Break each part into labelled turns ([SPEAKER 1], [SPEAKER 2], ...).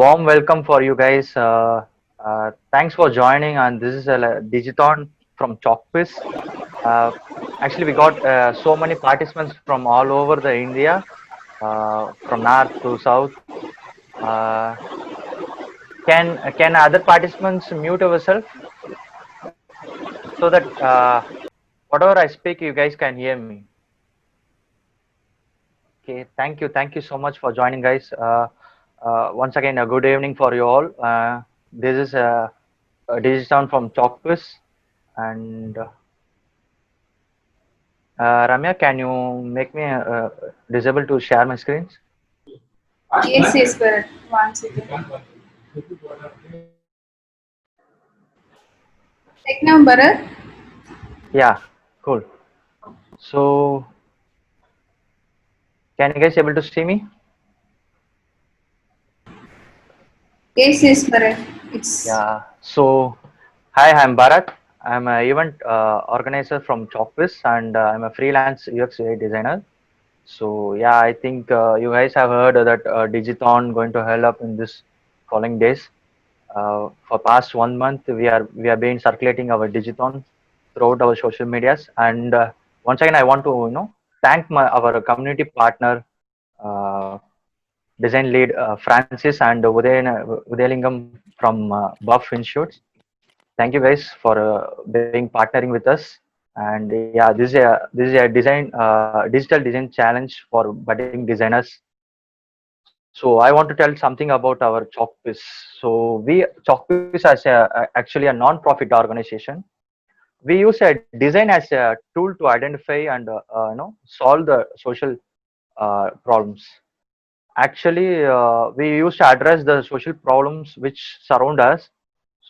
[SPEAKER 1] warm welcome for you guys. Thanks for joining, and this is a Digiton from Chalkpiss. Uh, Actually, we got so many participants from all over the India, from north to south. Uh, can other participants mute yourself so that whatever I speak, you guys can hear me? Okay, thank you so much for joining, guys. Once again, a good evening for you all. This is Digiton from Chalkpiss, and Ramya, can you make me disable to share my screens?
[SPEAKER 2] Yes, yes, Bharat. One second. Like now, Bharat?
[SPEAKER 1] Yeah, cool. So, can you guys able to see me?
[SPEAKER 2] Yes, yes, Bharat. It's
[SPEAKER 1] Yeah. So, hi, I'm Bharat. I'm an event organizer from Chalkpiss, and I'm a freelance UX UI designer. So, yeah, I think you guys have heard that Digiton going to held up in this following days. For past 1 month, we have been circulating our Digiton throughout our social medias, and once again, I want to thank our community partner, uh, design lead Francis and Udayalingam from Buff Institutes. Thank you guys for being partnering with us. And yeah, this is a digital design challenge for budding designers. So I want to tell something about our Chalkpiss. So Chalkpiss as actually a non-profit organization. We use a design as a tool to identify and solve the social problems. Actually, we used to address the social problems which surround us.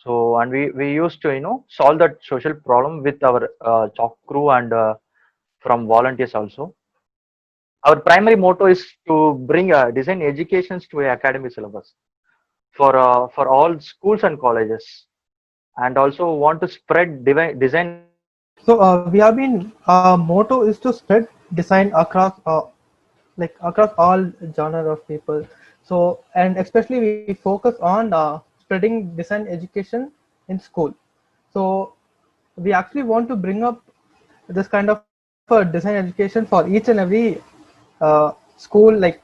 [SPEAKER 1] So, and we used to solve that social problem with our chalk crew and from volunteers also. Our primary motto is to bring design educations to a academic syllabus for all schools and colleges, and also want to spread design awareness.
[SPEAKER 3] We have been our motto is to spread design across across all genre of people. So and especially we focus on spreading design education in school. So we actually want to bring up this kind of a design education for each and every school, like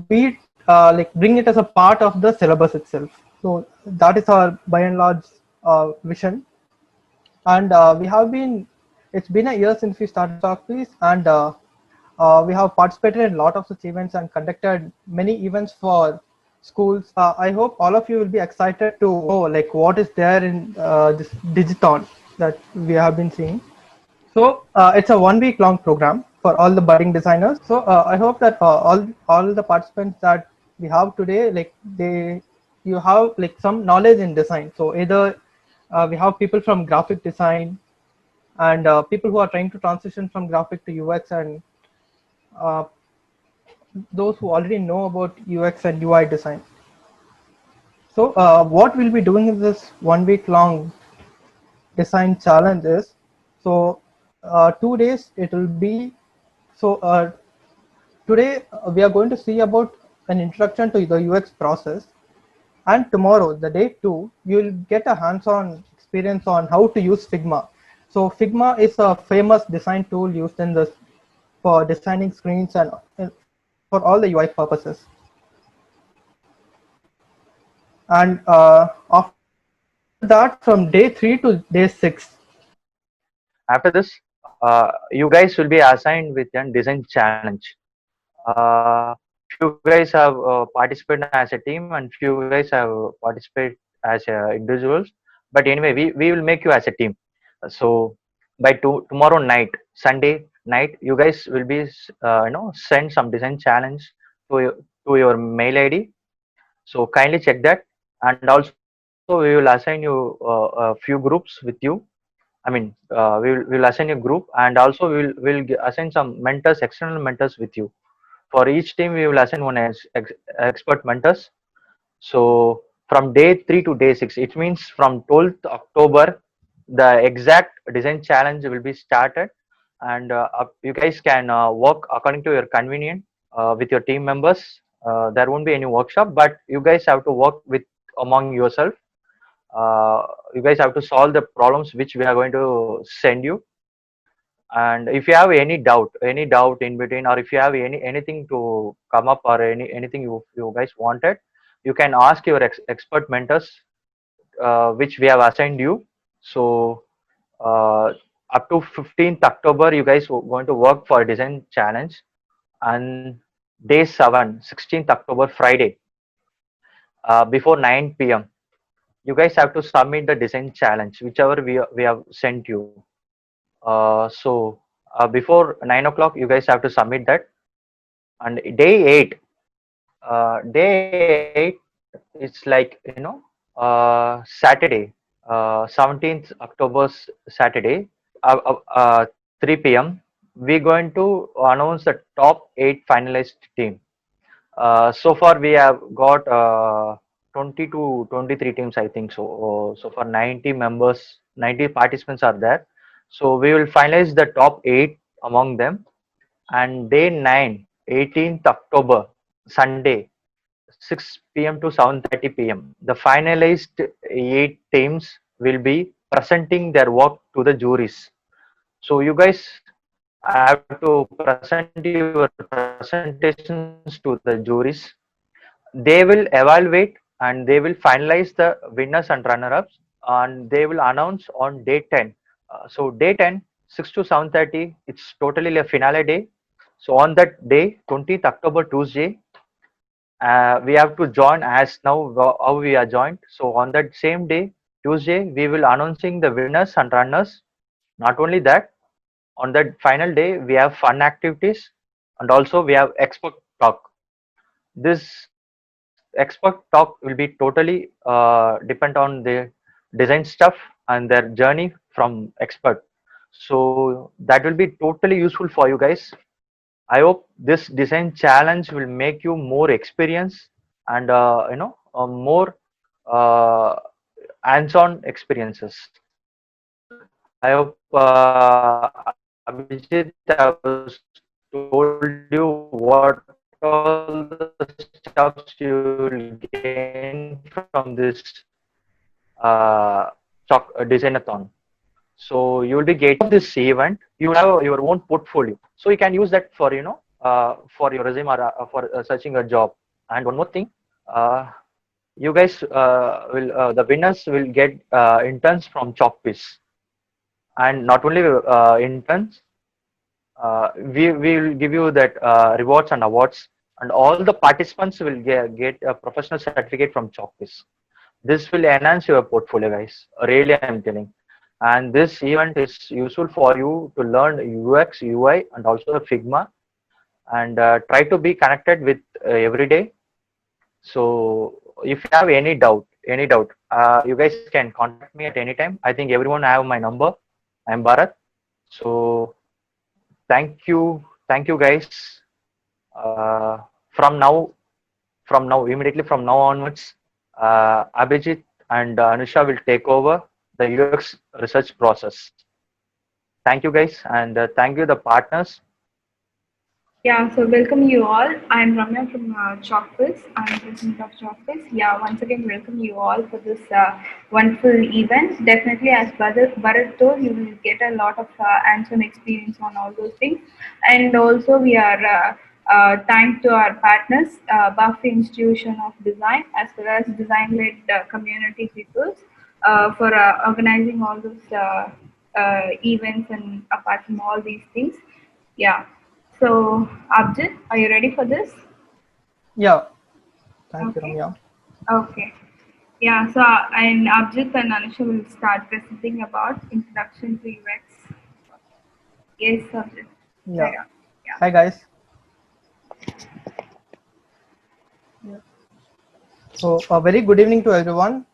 [SPEAKER 3] be it like bring it as a part of the syllabus itself. So that is our by and large vision. And we have been it's been a year since we started Talkpiece, and we have participated in a lot of such events and conducted many events for schools. I hope all of you will be excited to know like what is there in this Digiton that we have been seeing. So it's a 1 week long program for all the budding designers. So I hope that all the participants that we have today, like they you have like some knowledge in design. So either we have people from graphic design and people who are trying to transition from graphic to UX, and uh, those who already know about UX and UI design. So what we'll be doing in this 1 week long design challenge is, so 2 days it will be, so today we are going to see about an introduction to the UX process, and tomorrow the day 2 you will get a hands-on experience on how to use Figma. So Figma is a famous design tool used in this for designing screens and for all the UI purposes. And after that, from day 3 to day 6,
[SPEAKER 1] After this, you guys will be assigned with a design challenge. Few guys have participated as a team, and few guys have participated as individuals. But anyway, we will make you as a team. So by tomorrow night, Sunday night, you guys will be send some design challenge to your mail ID. So kindly check that, and also we will assign you a few groups with you. I mean, we'll assign a group, and also assign some mentors, external mentors with you. For each team, we will assign one expert mentors. So from day 3 to day 6, it means from 12th October, the exact design challenge will be started, and you guys can work according to your convenient with your team members. There won't be any workshop, but you guys have to work with among yourself. You guys have to solve the problems which we are going to send you. And if you have any doubt in between, or if you have anything to come up, or anything you guys wanted, you can ask your expert mentors, which we have assigned you. So up to 15th October, you guys are going to work for a design challenge, and day 7, 16th October, Friday, before 9 p.m. You guys have to submit the design challenge, whichever we have sent you. So before 9 o'clock, you guys have to submit that. And day 8, it's like, Saturday, 17th October's Saturday, uh, 3 p.m. We're going to announce the top 8 finalist team. So far, we have got 20 to 23 teams, I think so. So far, 90 members, 90 participants are there. So we will finalize the top 8 among them. And day 9, 18th October, Sunday, 6 p.m. to 7:30 p.m. The finalized 8 teams will be presenting their work to the juries. So you guys have to present your presentations to the juries. They will evaluate and they will finalize the winners and runner-ups, and they will announce on day 10. So day 10, 6 to 7:30, it's totally a finale day. So on that day, 20th October, Tuesday, we have to join as now how we are joined. So on that same day, Tuesday, we will announcing the winners and runners. Not only that, on that final day, we have fun activities, and also we have expert talk. This expert talk will be totally depend on the design stuff and their journey from expert. So that will be totally useful for you guys. I hope this design challenge will make you more experience, and more uh, hands-on experiences. I hope Abhijit has told you what all the stuffs you will gain from this designathon. So you will be getting this event. You will have your own portfolio, so you can use that for for your resume, or for searching a job. And one more thing, uh, you guys will the winners will get interns from Chalkpiece. And not only interns, we will give you that rewards and awards, and all the participants will get a professional certificate from Chalkpiece. This will enhance your portfolio, guys. Really, I'm telling. And this event is useful for you to learn UX, UI, and also the Figma, and try to be connected with every day. So if you have any doubt, you guys can contact me at any time. I think everyone have my number. I'm Bharat. So thank you guys. Uh, from now, immediately from now onwards, Abhijit and Anusha will take over the UX research process. Thank you guys, and thank you the partners.
[SPEAKER 2] Yeah, so welcome you all. I'm Ramya from Chalkpiece. I'm president of Chalkpiece. Yeah, once again, welcome you all for this wonderful event. Definitely, as Bharat told, you will get a lot of hands-on experience on all those things. And also, we are thanks to our partners, Buffy Institution of Design, as well as design-led community people, for organizing all those events, and apart from all these things. Yeah. So, Abjit, are you ready for this?
[SPEAKER 3] Yeah, thank you,
[SPEAKER 2] Okay.
[SPEAKER 3] Ramya.
[SPEAKER 2] Okay. Yeah, so and Abjit and Anusha will start presenting about introduction to UX. Yes, Abjit.
[SPEAKER 3] Yeah.
[SPEAKER 2] Right on. Yeah.
[SPEAKER 3] Hi, guys. So, a very good evening to everyone,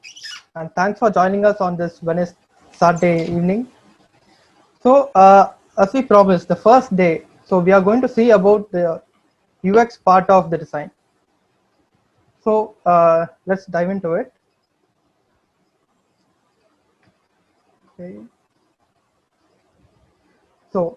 [SPEAKER 3] and thanks for joining us on this Wednesday, Saturday evening. So, as we promised, the first day, so we are going to see about the UX part of the design. So, let's dive into it. Okay. So,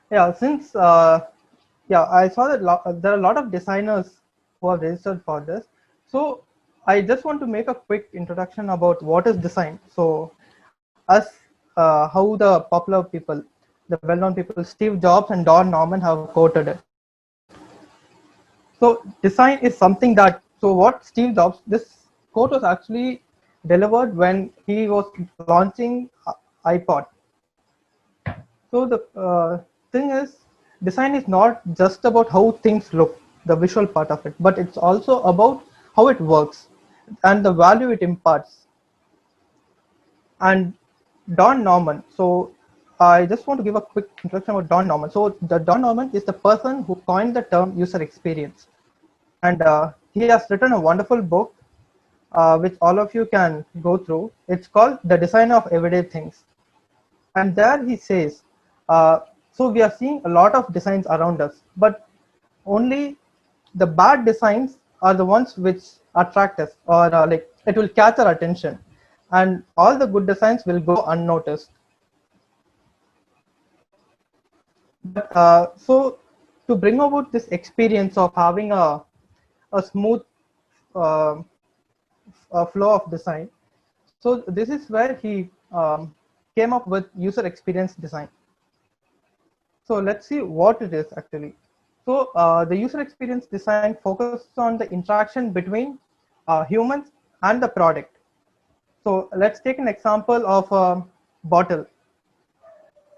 [SPEAKER 3] yeah, since yeah, I saw that there are a lot of designers who have registered for this. So I just want to make a quick introduction about what is design. So as how the popular people, the well-known people, Steve Jobs and Don Norman have quoted it. So design is something that, so what Steve Jobs, this quote was actually delivered when he was launching iPod. So the thing is, design is not just about how things look, the visual part of it, but it's also about how it works and the value it imparts. And Don Norman. So I just want to give a quick introduction about Don Norman. So the Don Norman is the person who coined the term user experience, and he has written a wonderful book, which all of you can go through. It's called The Design of Everyday Things. And there he says, so we are seeing a lot of designs around us, but only the bad designs are the ones which attract us, or like it will catch our attention, and all the good designs will go unnoticed. But so to bring about this experience of having a smooth uh, flow of design, so this is where he came up with user experience design. So let's see what it is actually. So the user experience design focuses on the interaction between humans and the product. So let's take an example of a bottle.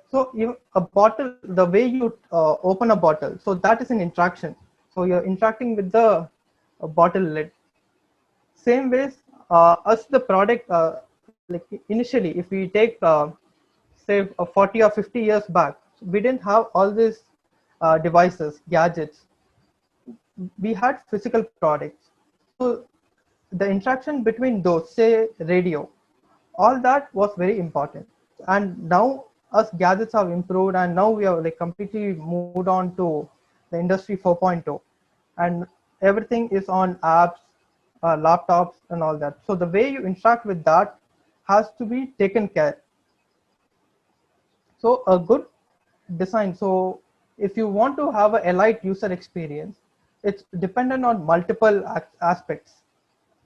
[SPEAKER 3] So a bottle, the way you open a bottle, so that is an interaction. So you're interacting with the bottle lid. Same ways, as the product, like initially, if we take say 40 or 50 years back, we didn't have all these devices, gadgets. We had physical products. So the interaction between those, say radio, all that was very important. And now us gadgets have improved, and now we have like completely moved on to the industry 4.0, and everything is on apps, laptops and all that. So the way you interact with that has to be taken care. So a good design, so if you want to have a elite user experience, it's dependent on multiple aspects.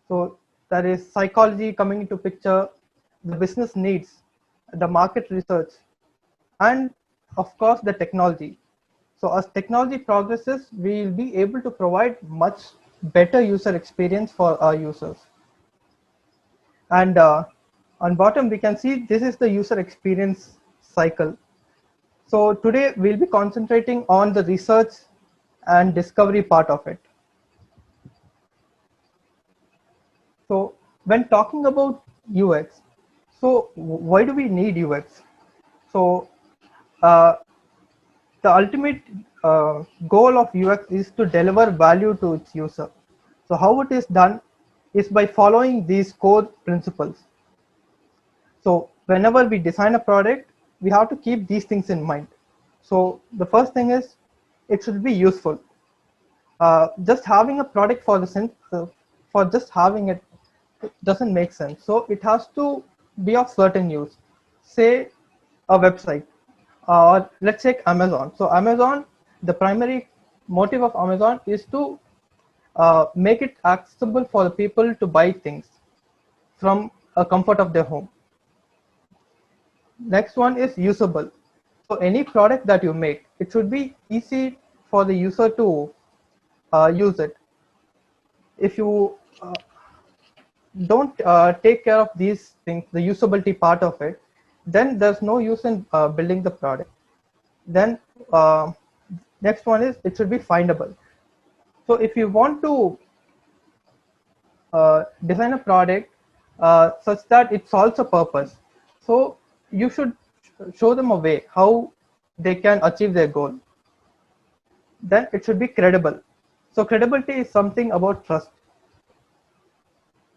[SPEAKER 3] So there is psychology coming into picture, the business needs, the market research, and of course the technology. So as technology progresses, we will be able to provide much better user experience for our users. And on bottom, we can see this is the user experience cycle. So today we'll be concentrating on the research and discovery part of it. So when talking about UX, so why do we need UX? So the ultimate goal of UX is to deliver value to its user. So how it is done is by following these core principles. So whenever we design a product, we have to keep these things in mind. So the first thing is it should be useful. Just having a product for the sense for just having it doesn't make sense. So it has to be of certain use. Say a website, or let's take Amazon. So Amazon, the primary motive of Amazon is to make it accessible for the people to buy things from a comfort of their home. Next one is usable. So any product that you make, it should be easy for the user to use it. If you don't take care of these things, the usability part of it, then there's no use in building the product. Then next one is it should be findable. So if you want to design a product such that it solves a purpose, so you should show them a way how they can achieve their goal. Then it should be credible. So credibility is something about trust.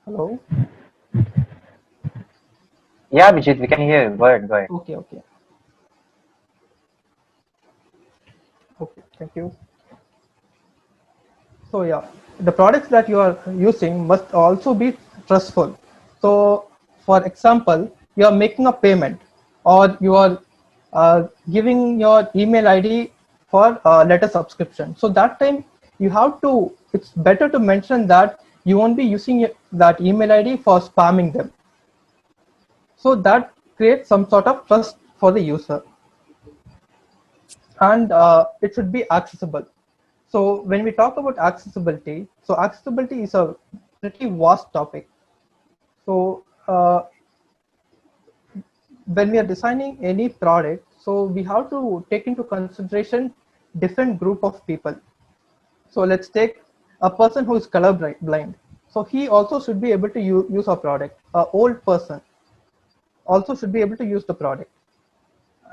[SPEAKER 3] Hello?
[SPEAKER 1] Yeah, Vijit, we can hear you. Go ahead, go ahead.
[SPEAKER 3] Okay. Okay, thank you. So yeah, the products that you are using must also be trustful. So for example, you are making a payment, or you are giving your email ID for letter subscription. So that time you have to, it's better to mention that you won't be using that email ID for spamming them. So that creates some sort of trust for the user. And it should be accessible. So when we talk about accessibility, so accessibility is a pretty vast topic. So when we are designing any product, so we have to take into consideration different group of people. So let's take a person who is color blind. So he also should be able to use our product. A old person also should be able to use the product.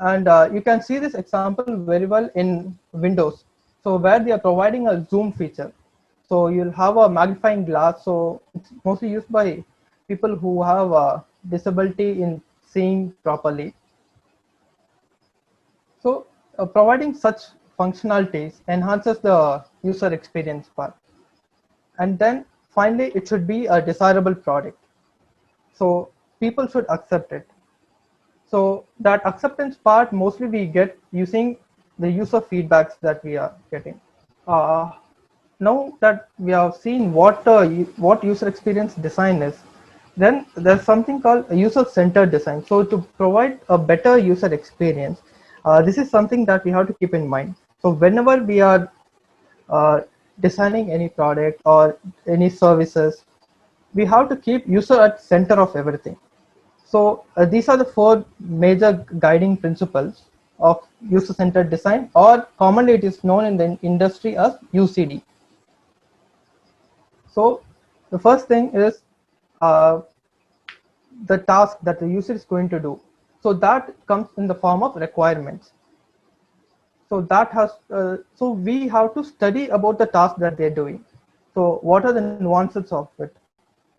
[SPEAKER 3] And you can see this example very well in Windows. So where they are providing a zoom feature. So you'll have a magnifying glass. So it's mostly used by people who have a disability in seeing properly. So providing such functionalities enhances the user experience part. And then finally, it should be a desirable product. So people should accept it. So that acceptance part mostly we get using the user feedbacks that we are getting. Uh, Now that we have seen what user experience design is, then there's something called a user-centered design. So to provide a better user experience, this is something that we have to keep in mind. So whenever we are designing any product or any services, we have to keep user at center of everything. So these are the four major guiding principles of user-centered design, or commonly it is known in the industry as UCD. So the first thing is uh, the task that the user is going to do. So that comes in the form of requirements. So that has so we have to study about the task that they're doing. So what are the nuances of it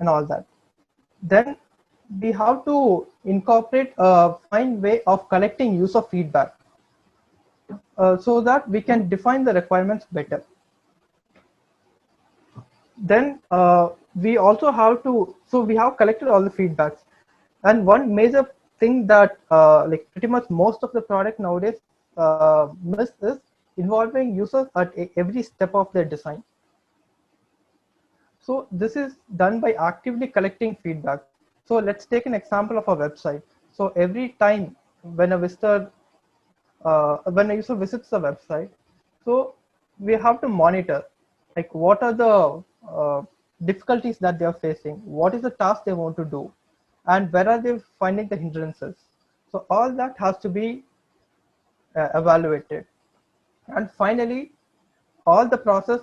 [SPEAKER 3] and all that. Then we have to incorporate a fine way of collecting user feedback so that we can define the requirements better. Then we also have to, so we have collected all the feedbacks, and one major thing that like pretty much most of the product nowadays miss is involving users at every step of their design. So this is done by actively collecting feedback. So let's take an example of a website. So every time when a visitor when a user visits the website, so we have to monitor like what are the difficulties that they are facing, what is the task they want to do, and where are they finding the hindrances. So all that has to be evaluated. And finally, all the process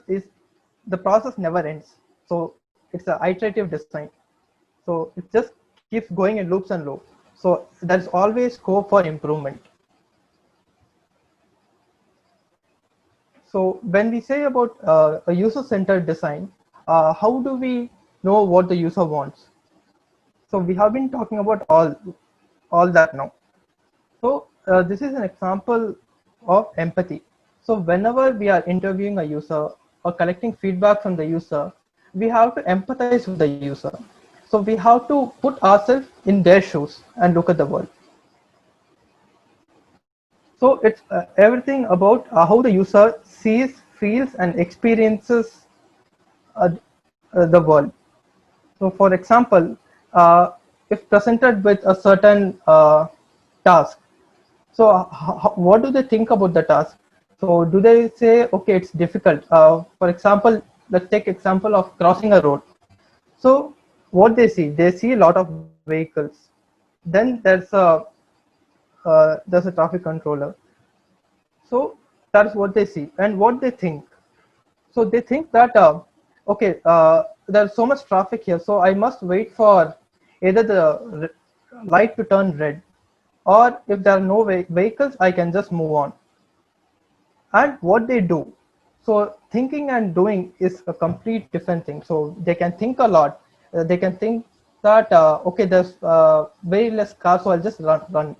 [SPEAKER 3] never ends. So it's an iterative design. So it just keeps going in loops and loops. So there's always scope for improvement. So when we say about a user-centered design, how do we know what the user wants? So we have been talking about all that now. So this is an example of empathy. So whenever we are interviewing a user or collecting feedback from the user, we have to empathize with the user. So we have to put ourselves in their shoes and look at the world. So it's everything about how the user sees, feels, and experiences uh, the world. So for example, if presented with a certain task, so what do they think about the task? So do they say, okay, it's difficult? For example, let's take example of crossing a road. So what they see a lot of vehicles. Then there's a traffic controller. So that's what they see and what they think. So they think that okay, there's so much traffic here, so I must wait for either the light to turn red, or if there are no vehicles, I can just move on. And what they do, so thinking and doing is a complete different thing. So they can think a lot. They can think that okay, there's very less cars, so I'll just run.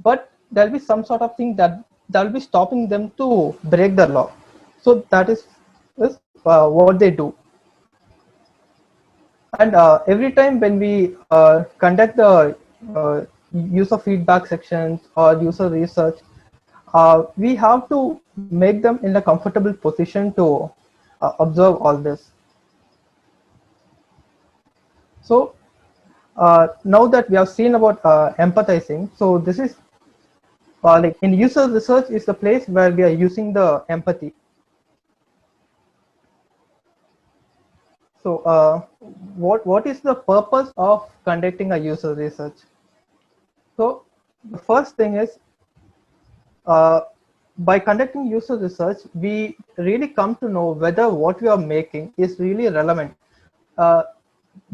[SPEAKER 3] But there'll be some sort of thing that'll be stopping them to break the law. So that is what they do. And every time when we conduct the user feedback sections or user research, we have to make them in a comfortable position to observe all this. So now that we have seen about empathizing, so this is like in user research is the place where we are using the empathy. So what is the purpose of conducting a user research? So the first thing is, uh, by conducting user research, we really come to know whether what we are making is really relevant. Uh,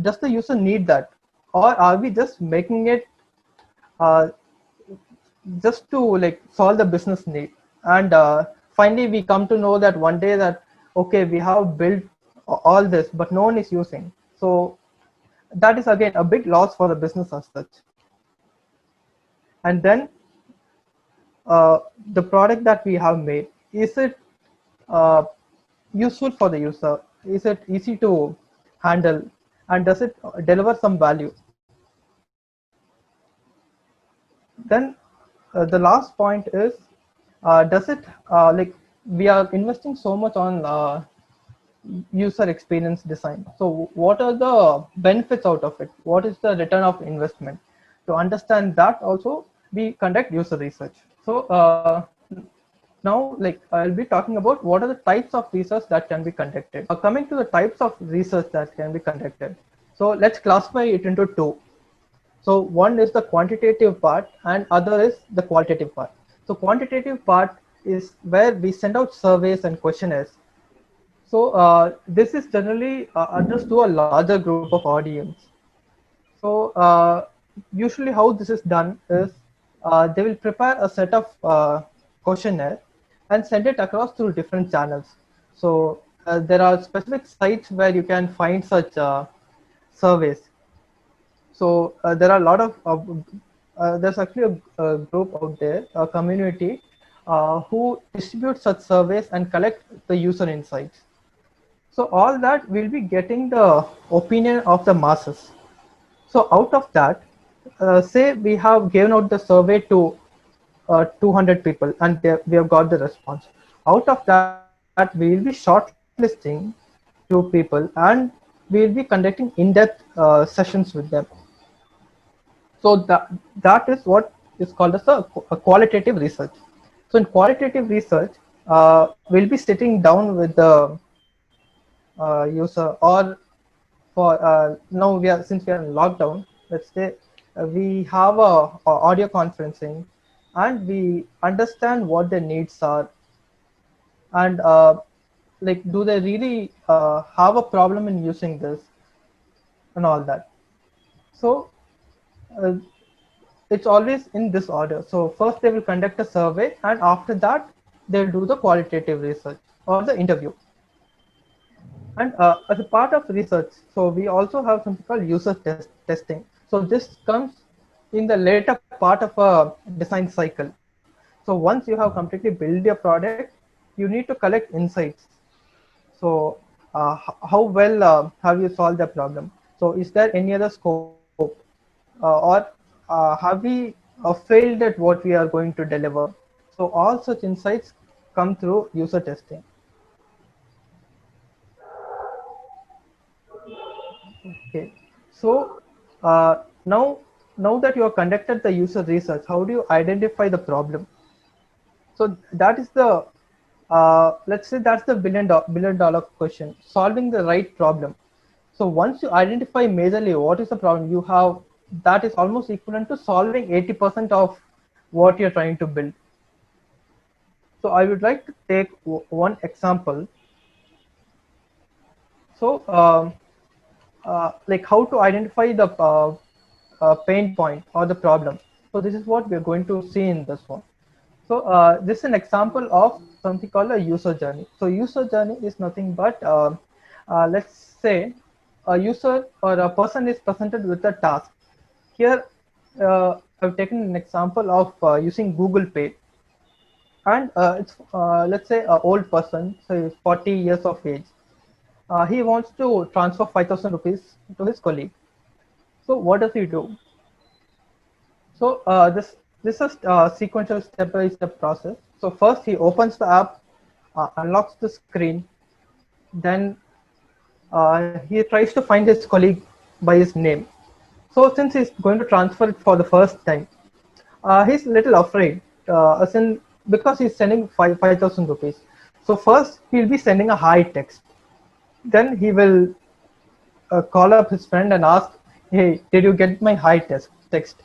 [SPEAKER 3] does the user need that, or are we just making it uh, just to like solve the business need? And finally, we come to know that one day that okay, we have built all this, but no one is using. So that is again a big loss for the business as such. And then the product that we have made, is it uh, useful for the user? Is it easy to handle, and does it deliver some value? Then the last point is, does it like we are investing so much on user experience design, so what are the benefits out of it? What is the return of investment? To understand that also, we conduct user research. So now, like, I'll be talking about what are the types of research that can be conducted. Coming to the types of research that can be conducted, so let's classify it into two. So one is the quantitative part and other is the qualitative part. So quantitative part is where we send out surveys and questionnaires. So this is generally addressed to a larger group of audience. So usually how this is done is, they will prepare a set of questionnaire and send it across through different channels. So there are specific sites where you can find such surveys. So there are a lot of there's actually a group out there, a community who distribute such surveys and collect the user insights. So all that will be getting the opinion of the masses. So out of that, say we have given out the survey to 200 people and we have got the response. Out of that, we will be shortlisting two people and we will be conducting in-depth sessions with them. So that is what is called as a qualitative research. So in qualitative research, we'll be sitting down with the user, or for now we are, since we are in lockdown, let's say we have a audio conferencing and we understand what their needs are, and like do they really have a problem in using this and all that. So uh, it's always in this order. So first they will conduct a survey and after that they'll do the qualitative research or the interview. And as a part of research, so we also have something called testing. So this comes in the later part of a design cycle. So once you have completely built your product, you need to collect insights. So how well have you solved the problem? So is there any other scope, or have we failed at what we are going to deliver? So all such insights come through user testing. Okay, so now that you have conducted the user research, how do you identify the problem? So that is the let's say that's the billion dollar question: solving the right problem. So once you identify majorly what is the problem you have, that is almost equivalent to solving 80% of what you're trying to build. So I would like to take one example. So like how to identify the pain point or the problem. So this is what we're going to see in this one. So this is an example of something called a user journey. So user journey is nothing but, let's say a user or a person is presented with a task. Here I've taken an example of using Google Pay. And it's let's say an old person, so he's 40 years of age. He wants to transfer 5,000 rupees to his colleague. So what does he do? So this is sequential step-by-step process. So first he opens the app, unlocks the screen, Then he tries to find his colleague by his name. So since he's going to transfer it for the first time, he's a little afraid, as in because he's sending 5,000 rupees. So first he'll be sending a hi text. Then he will call up his friend and ask, "Hey, did you get my hi text?"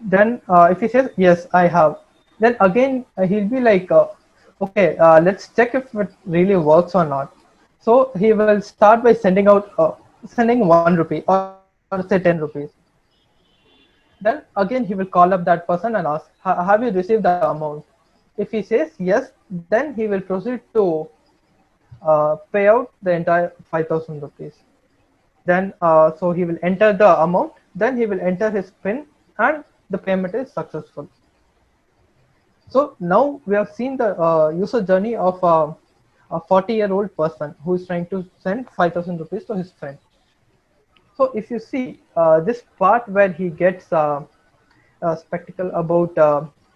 [SPEAKER 3] Then if he says yes, I have, then again he'll be like, okay, let's check if it really works or not. So he will start by sending 1 rupee or say 10 rupees. Then again he will call up that person and ask, have you received the amount? If he says yes, then he will proceed to pay out the entire 5,000 rupees. Then so he will enter the amount, then he will enter his pin, and the payment is successful. So now we have seen the user journey of a 40-year-old person who is trying to send 5,000 rupees to his friend. So if you see this part where he gets a spectacle about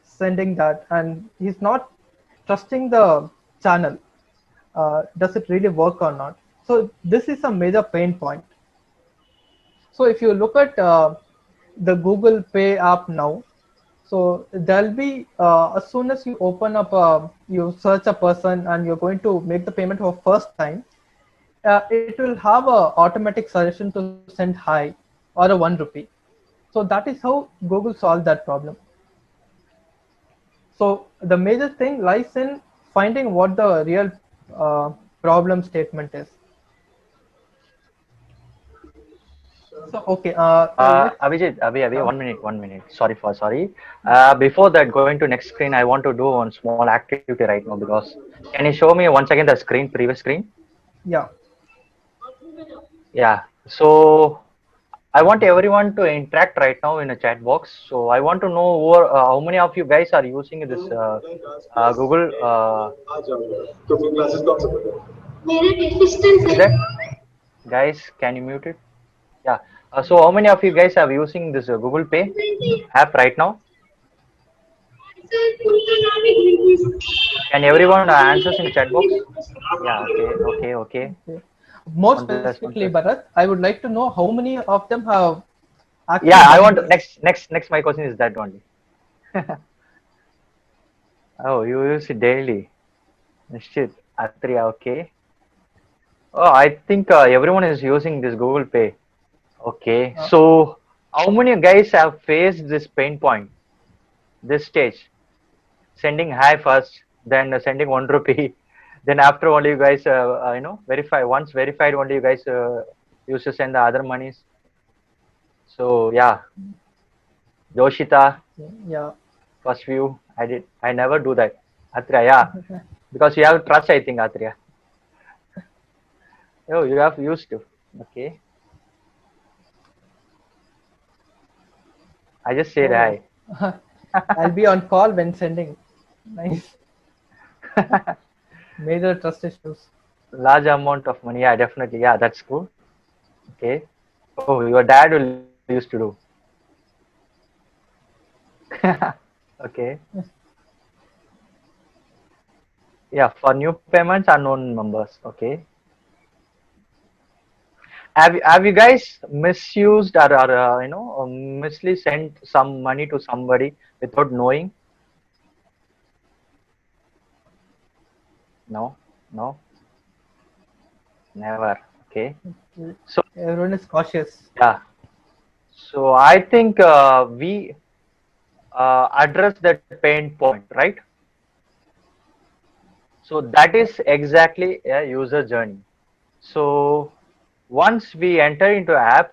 [SPEAKER 3] sending that, and he's not trusting the channel, does it really work or not? So this is a major pain point. So if you look at the Google Pay app now, so there'll be as soon as you open up, you search a person and you're going to make the payment for first time, it will have a automatic suggestion to send hi or a 1 rupee. So that is how Google solved that problem. So the major thing lies in finding what the real problem statement is. So okay, let's
[SPEAKER 1] Abhijit, Abhi, 1 minute. Sorry. Before that, going to next screen, I want to do one small activity right now because can you show me once again the screen, previous screen?
[SPEAKER 3] yeah.
[SPEAKER 1] Yeah. So I want everyone to interact right now in a chat box. So I want to know how many of you guys are using this Google. Is that guys? Can you mute it? Yeah. So how many of you guys are using this Google Pay app right now? Can everyone answers in the chat box? Yeah. Okay.
[SPEAKER 3] Okay. More
[SPEAKER 1] One plus one
[SPEAKER 3] specifically,
[SPEAKER 1] plus.
[SPEAKER 3] Bharat, I would like to know how many of them have actually
[SPEAKER 1] Yeah. I
[SPEAKER 3] done
[SPEAKER 1] want
[SPEAKER 3] this.
[SPEAKER 1] next. My question is that only. Oh, you use it daily. Shit. Atria. Okay. Oh, I think everyone is using this Google Pay. Okay.
[SPEAKER 3] Uh,
[SPEAKER 1] So how many guys have faced this pain point, this stage? Sending hi first, then sending 1 rupee, then after only you guys verify. Once verified, only you guys used to send the other monies. So yeah, Yoshita,
[SPEAKER 3] yeah.
[SPEAKER 1] first view, I never do that. Atria, yeah, because you have trust, I think, Atria. Oh, you have used to. Okay, I just said
[SPEAKER 3] Oh,
[SPEAKER 1] hi.
[SPEAKER 3] I'll be on call when sending. Nice. Major trust issues.
[SPEAKER 1] Large amount of money, yeah, definitely, yeah, that's cool. Okay. Oh, your dad will used to do. Okay. Yeah, for new payments, unknown numbers. Okay. Have you guys misused or misly sent some money to somebody without knowing? No, no, never. Okay. So
[SPEAKER 3] Everyone is cautious.
[SPEAKER 1] yeah. So I think we address that pain point, right? So that is exactly a user journey. So once we enter into app,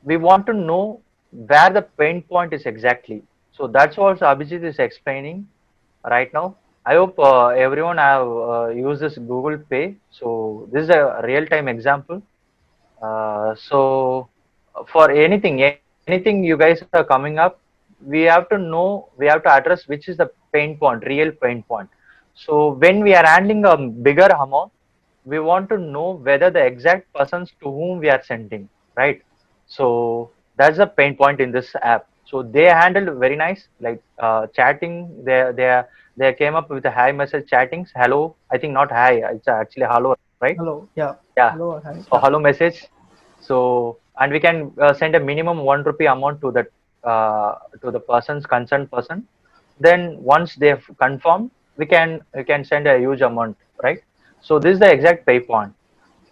[SPEAKER 1] we want to know where the pain point is exactly. So that's what Abhijit is explaining right now. I hope everyone have used this Google Pay. So this is a real-time example. So for anything you guys are coming up, we have to address which is the pain point, real pain point. So when we are handling a bigger amount, we want to know whether the exact persons to whom we are sending, right? So that's the pain point in this app. So they handled very nice, like chatting. They came up with a hi message chattings. Hello, I think not hi. It's actually hello. right?
[SPEAKER 3] Hello. Yeah.
[SPEAKER 1] Yeah.
[SPEAKER 3] Hello. Hi.
[SPEAKER 1] So
[SPEAKER 3] Yeah.
[SPEAKER 1] hello message. So and we can send a minimum 1 rupee amount to the person's concerned person. Then once they've confirmed, we can send a huge amount, right? So this is the exact pay point.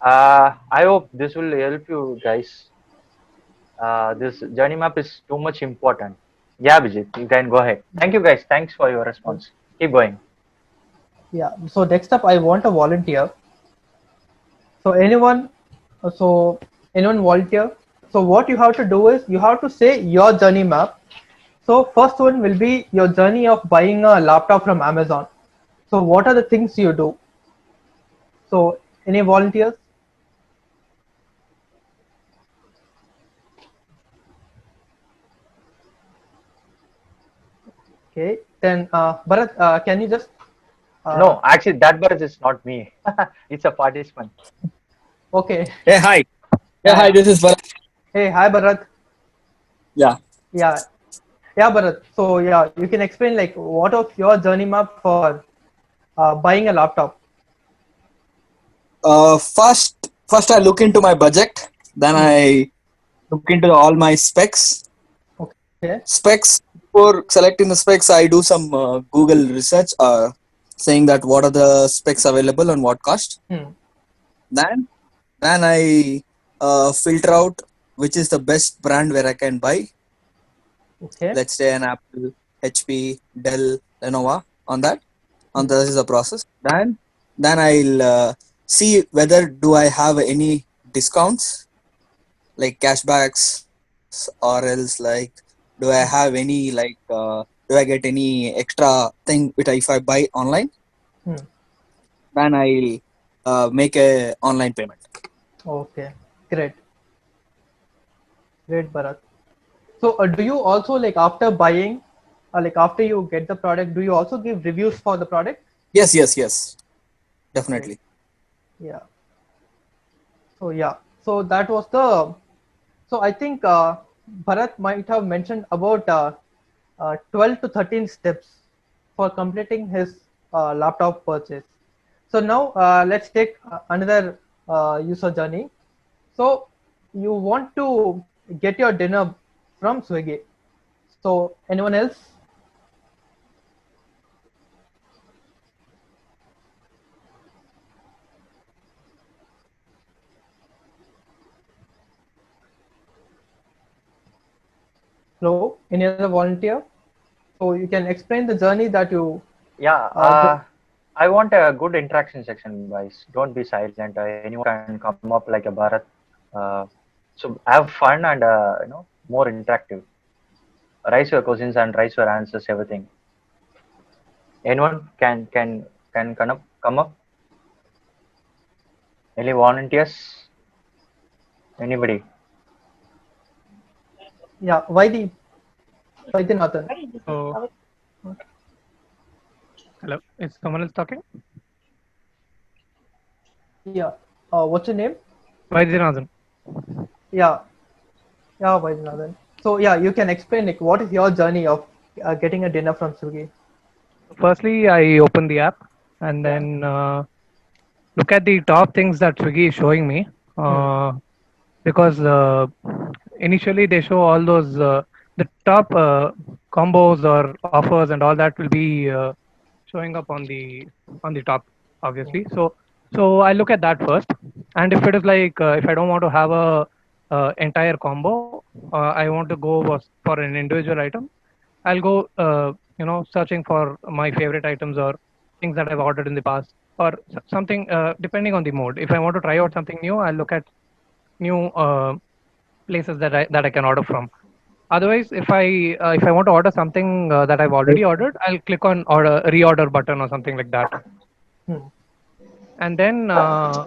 [SPEAKER 1] I hope this will help you guys. This journey map is too much important. Yeah, Bijit, you can go ahead. Thank you guys. Thanks for your response. Keep going.
[SPEAKER 3] Yeah. So next up, I want a volunteer. So so anyone volunteer. So what you have to do is you have to say your journey map. So first one will be your journey of buying a laptop from Amazon. So what are the things you do? So any volunteers? Okay. Then Bharat, can you just uh,
[SPEAKER 1] No, actually, that bird is not me. It's a participant.
[SPEAKER 3] okay.
[SPEAKER 4] Hey, hi. Yeah,
[SPEAKER 3] Yeah,
[SPEAKER 4] hi,
[SPEAKER 3] yeah.
[SPEAKER 4] this is Bharat.
[SPEAKER 3] Hey, hi Bharat.
[SPEAKER 4] Yeah.
[SPEAKER 3] Yeah, yeah, Bharat. So yeah, you can explain like what of your journey map for buying a laptop.
[SPEAKER 4] First I look into my budget. Then
[SPEAKER 3] Hmm.
[SPEAKER 4] I look into all my specs.
[SPEAKER 3] Okay.
[SPEAKER 4] Specs, before selecting the specs, I do some Google research saying that what are the specs available and what cost.
[SPEAKER 3] Hmm.
[SPEAKER 4] Then, then I filter out which is the best brand where I can buy.
[SPEAKER 3] Okay.
[SPEAKER 4] Let's say an Apple, HP, Dell, Lenovo on that. On
[SPEAKER 3] Hmm.
[SPEAKER 4] this is the process. Then I'll see whether do I have any discounts like cashbacks or else like do I
[SPEAKER 3] Hmm.
[SPEAKER 4] have any do I get any extra thing which if I buy online.
[SPEAKER 3] Hmm.
[SPEAKER 4] Then I'll make a online payment.
[SPEAKER 3] Okay. Great. Great, Bharat. So do you also like after buying, like after you get the product, do you also give reviews for the product?
[SPEAKER 4] Yes,
[SPEAKER 3] Great.
[SPEAKER 4] definitely.
[SPEAKER 3] Yeah. So yeah. So that was the. So I think Bharat might have mentioned about 12 to 13 steps for completing his laptop purchase. So now let's take another user journey. So you want to get your dinner from Swiggy. So anyone else? Hello, any other volunteer? So you can explain the journey that you
[SPEAKER 1] Yeah,
[SPEAKER 3] go.
[SPEAKER 1] I want a good interaction section, guys. Don't be silent. Anyone can come up like a Bharat. So have fun and more interactive. Raise your questions and raise your answers. Everything. Anyone can come up? Come up. Any volunteers? Anybody?
[SPEAKER 3] Yeah, Vaidyanathan.
[SPEAKER 5] So, hello, is someone else talking?
[SPEAKER 3] Yeah. What's your name?
[SPEAKER 5] Vaidyanathan.
[SPEAKER 3] Yeah, yeah, Vaidyanathan. So yeah, you can explain like what is your journey of getting a dinner from Swiggy?
[SPEAKER 5] Firstly, I open the app and
[SPEAKER 3] Yeah.
[SPEAKER 5] then look at the top things that Swiggy is showing me.
[SPEAKER 3] Hmm.
[SPEAKER 5] Because initially they show all those the top combos or offers and all that will be showing up on the top,
[SPEAKER 3] Hmm.
[SPEAKER 5] obviously. So I look at that first, and if it is like if I don't want to have a entire combo, I want to go for an individual item. I'll go searching for my favorite items or things that I've ordered in the past or something depending on the mode. If I want to try out something new, I'll look at new places that I can order from. Otherwise, if I want to order something that I've already ordered, I'll click on order reorder button or something like that,
[SPEAKER 3] Hmm.
[SPEAKER 5] and then uh,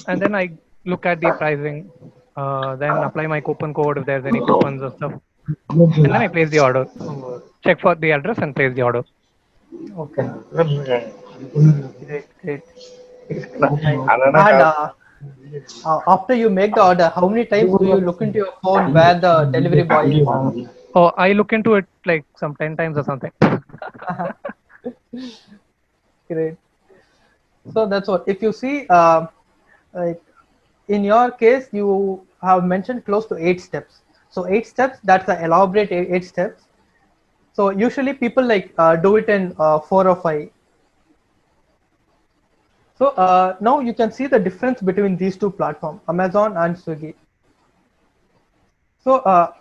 [SPEAKER 5] and then I look at the pricing, then apply my coupon code if there's any coupons or stuff, and then I place the order. Check for the address and place the order.
[SPEAKER 3] Okay. Great, great, nice. And after you make the order, how many times do you look into your phone where the delivery boy is?
[SPEAKER 5] Oh, I look into it like some 10 times or something.
[SPEAKER 3] Great. So that's what. If you see, like in your case, you have mentioned close to 8 steps. So 8 steps, that's the elaborate 8 steps. So usually people like do it in 4 or 5. So now you can see the difference between these two platforms, Amazon and Swiggy. So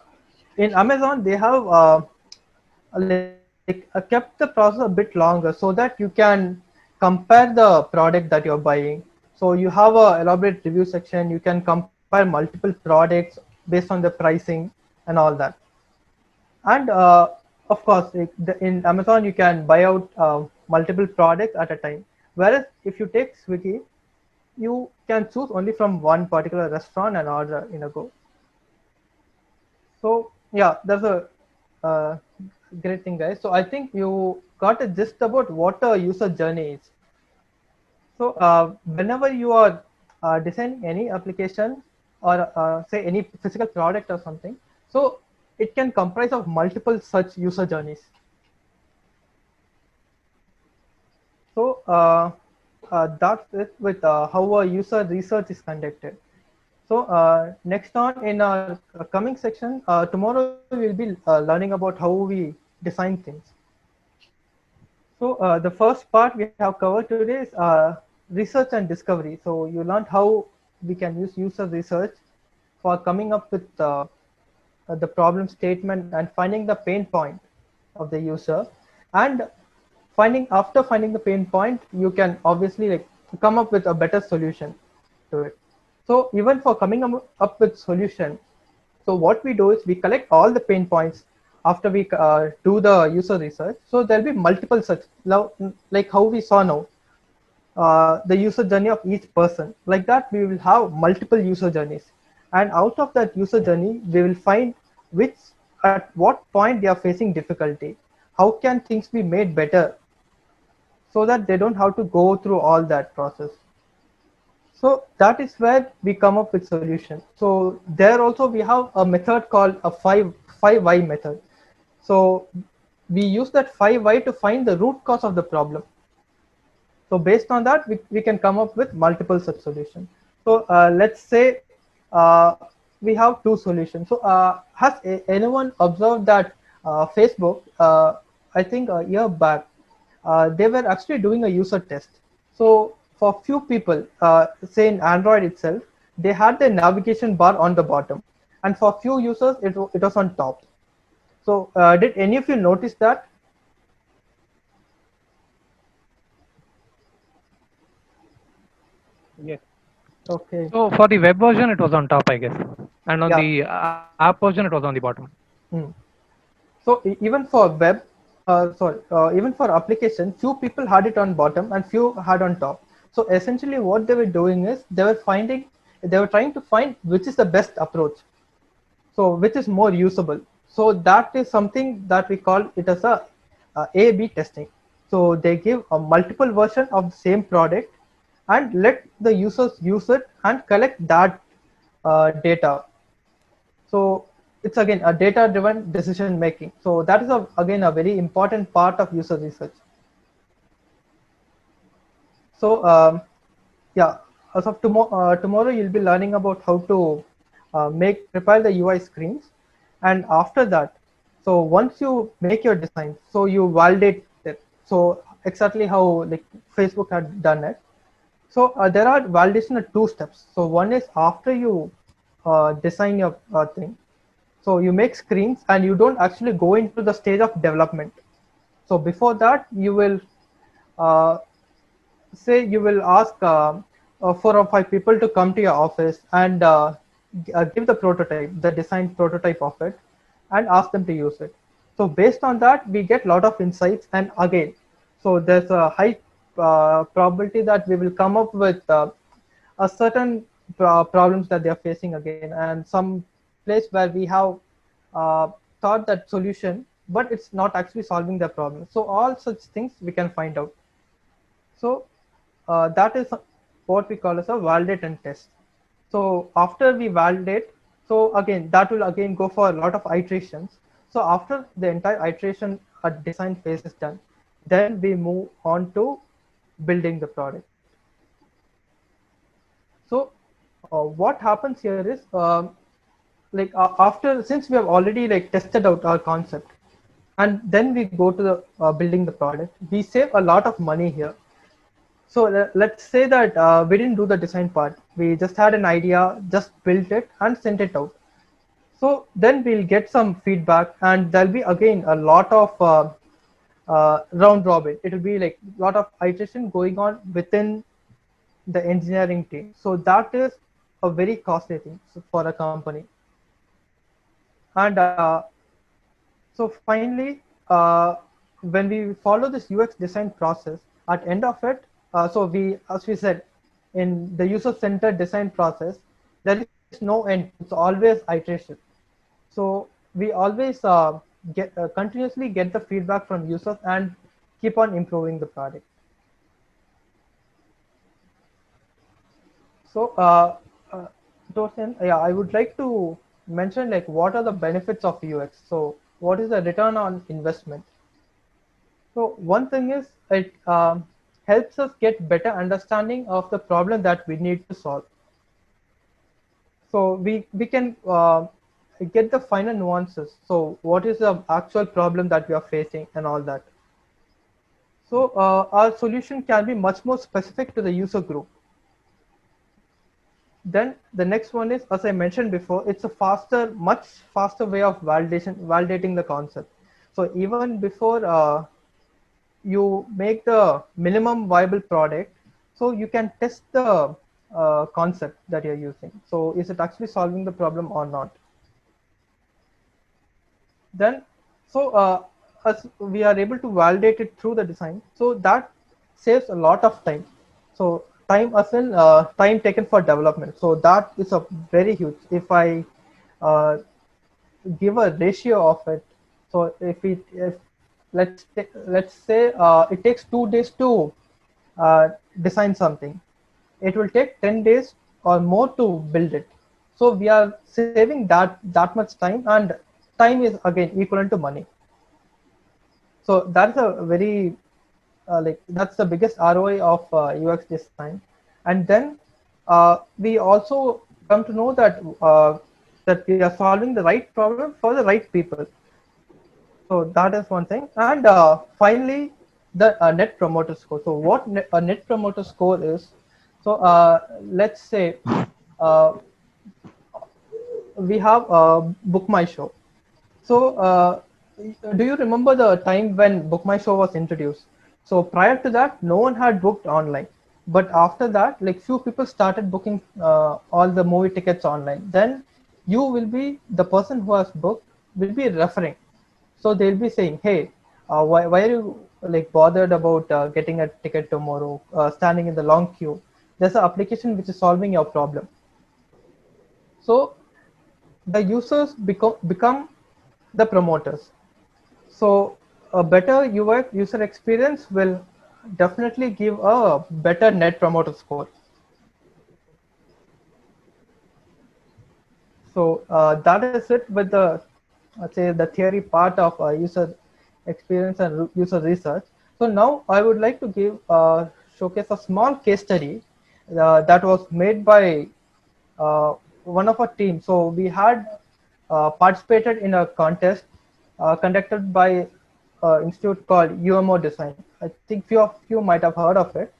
[SPEAKER 3] in Amazon, they have kept the process a bit longer so that you can compare the product that you're buying. So you have a elaborate review section. You can compare multiple products based on the pricing and all that. And of course, in Amazon, you can buy out multiple products at a time. Whereas if you take Swiggy, you can choose only from one particular restaurant and order in a go. So yeah, that's a uh, great thing, guys. So I think you got a gist about what a user journey is. So whenever you are designing any application or say any physical product or something, so it can comprise of multiple such user journeys. So that's it with how a user research is conducted. So next on in our coming section, tomorrow we'll be learning about how we design things. So the first part we have covered today is research and discovery. So you learned how we can use user research for coming up with the problem statement and finding the pain point of the user. And after finding the pain point, you can obviously like come up with a better solution to it. So even for coming up with solution, so what we do is we collect all the pain points after we do the user research. So there'll be multiple such, like how we saw now, the user journey of each person. Like that, we will have multiple user journeys. And out of that user journey, we will find which, at what point they are facing difficulty. How can things be made better so that they don't have to go through all that process. So that is where we come up with solution. So there also we have a method called a five why method. So we use that 5 why to find the root cause of the problem. So based on that, we can come up with multiple such solutions. So let's say we have two solutions. So has anyone observed that Facebook, I think a year back, they were actually doing a user test. So for few people, say in Android itself, they had the navigation bar on the bottom, and for few users, it was on top. So did any of you notice that?
[SPEAKER 5] Yes.
[SPEAKER 3] Okay.
[SPEAKER 5] So for the web version, it was on top, I guess, and on
[SPEAKER 3] Yeah.
[SPEAKER 5] the app version, it was on the bottom.
[SPEAKER 3] Hmm. So even for web, even for application, few people had it on bottom and few had on top. So essentially, what they were doing is they were trying to find which is the best approach. So which is more usable. So that is something that we call it as A/B testing. So they give a multiple version of the same product and let the users use it and collect that data. So it's again a data driven decision making. So that is again a very important part of user research. So yeah, as of tomorrow you'll be learning about how to prepare the UI screens, and after that, so once you make your design, so you validate it. So exactly how like Facebook had done it. So there are validation at 2 steps. So one is after you design your thing. So you make screens and you don't actually go into the stage of development. So before that, you will uh, say you will ask 4 or 5 people to come to your office and give the prototype, the design prototype of it, and ask them to use it. So based on that, we get a lot of insights. And again, so there's a high probability that we will come up with a certain problems that they are facing again, and some place where we have uh, thought that solution, but it's not actually solving the problem. So all such things we can find out. So that is what we call as a validate and test. So after we validate, so again that will again go for a lot of iterations. So after the entire iteration design phase is done, then we move on to building the product. So what happens here is like after, since we have already like tested out our concept, and then we go to the building the product, we save a lot of money here. So let's say that we didn't do the design part, we just had an idea, just built it and sent it out. So then we'll get some feedback, and there'll be again a lot of round robin. It will be like a lot of iteration going on within the engineering team. So that is a very costly thing for a company. And so finally, when we follow this UX design process, at end of it, so we, as we said, in the user-centered design process, there is no end. It's always iteration. So we always get continuously get the feedback from users and keep on improving the product. So Dorsen, yeah, I would like to mention like what are the benefits of UX. So what is the return on investment? So one thing is it helps us get better understanding of the problem that we need to solve. So we can get the finer nuances. So what is the actual problem that we are facing and all that. So our solution can be much more specific to the user group. Then the next one is, as I mentioned before, it's a faster, much faster way of validating the concept. So even before you make the minimum viable product, so you can test the concept that you're using. So is it actually solving the problem or not? Then, so as we are able to validate it through the design, so that saves a lot of time. So time as in time taken for development. So that is a very huge. If I uh, give a ratio of it, so if let's say it takes 2 days to design something, it will take 10 days or more to build it. So we are saving that much time, and time is again equivalent to money. So that's a very like that's the biggest ROI of UX design. And then we also come to know that that we are solving the right problem for the right people. So that is one thing. And finally, the net promoter score. So what a net promoter score is? So let's say uh, we have Book My Show. So do you remember the time when Book My Show was introduced? So prior to that, no one had booked online. But after that, like few people started booking all the movie tickets online. Then you will be the person who has booked will be referring. So they'll be saying, hey, why are you like bothered about getting a ticket tomorrow, standing in the long queue? There's an application which is solving your problem. So the users become the promoters. So a better UX user experience will definitely give a better net promoter score. So that is it with the, let's say, the theory part of user experience and user research. So now I would like to give showcase a small case study that was made by one of our team. So we had participated in a contest conducted by institute called UMO Design. I think few of you might have heard of it.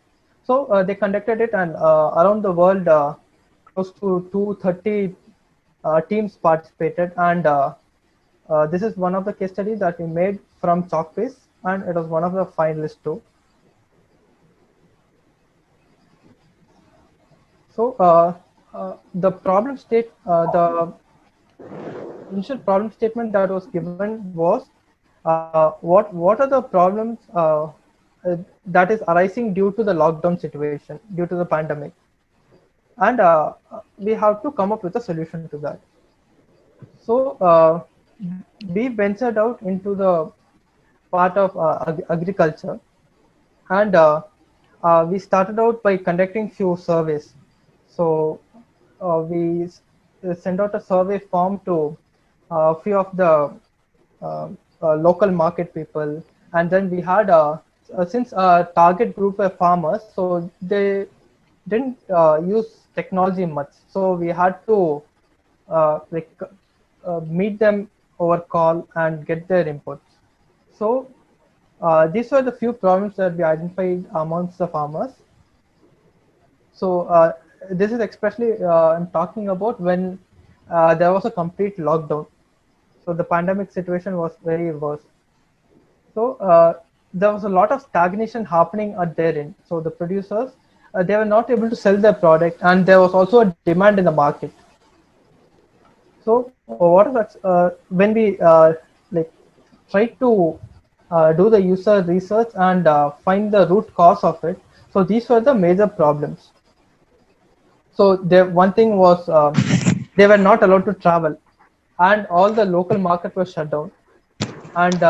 [SPEAKER 3] So they conducted it, and around the world, close to 230 teams participated, and this is one of the case studies that we made from Chalkbase, and it was one of the finalists too. So the initial problem statement that was given was what are the problems that is arising due to the lockdown situation, due to the pandemic, and we have to come up with a solution to that. So we ventured out into the part of agriculture, and we started out by conducting few surveys. So we sent out a survey form to a few of the local market people, and then we had since our target group were farmers, so they didn't use technology much, so we had to like meet them over call and get their inputs. So these were the few problems that we identified amongst the farmers. So this is especially I'm talking about when there was a complete lockdown. So the pandemic situation was very worse. So there was a lot of stagnation happening at their end. So the producers, they were not able to sell their product, and there was also a demand in the market. So what is that? When we like try to do the user research and find the root cause of it, so these were the major problems. So one thing was they were not allowed to travel, and all the local market was shut down, and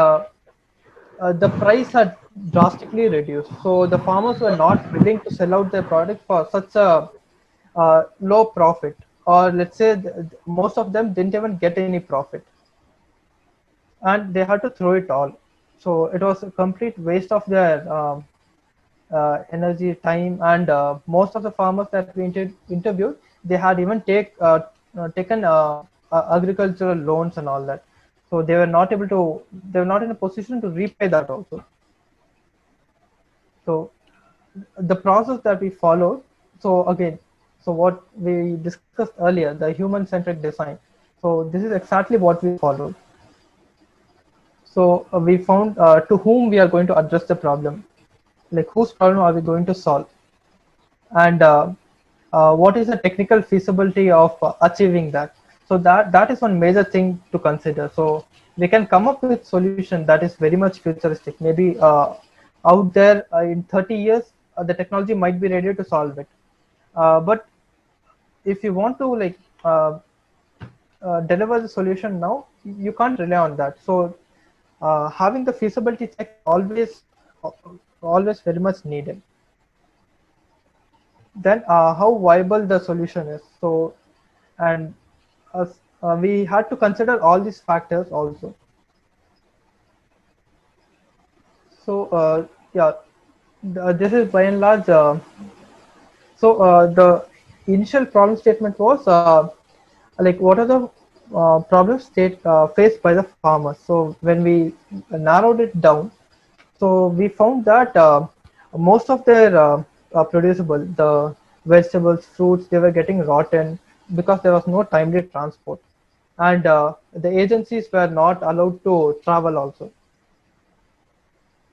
[SPEAKER 3] the price had drastically reduced. So the farmers were not willing to sell out their product for such a low profit, or let's say most of them didn't even get any profit, and they had to throw it all. So it was a complete waste of their energy, time, and most of the farmers that we interviewed, they had even taken agricultural loans and all that. So they were not in a position to repay that also. So the process that we followed, so again, so what we discussed earlier, the human-centric design. So this is exactly what we followed. So we found to whom we are going to address the problem, like whose problem are we going to solve, and what is the technical feasibility of achieving that. So that is one major thing to consider. So we can come up with solution that is very much futuristic. Maybe out there in 30 years, the technology might be ready to solve it. But if you want to like deliver the solution now, you can't rely on that. So having the feasibility check always very much needed. Then how viable the solution is. So and we had to consider all these factors also. So yeah, this is by and large. So the initial problem statement was like what are the problems faced by the farmers. So when we narrowed it down, so we found that most of their producible, the vegetables, fruits, they were getting rotten because there was no timely transport, and the agencies were not allowed to travel also.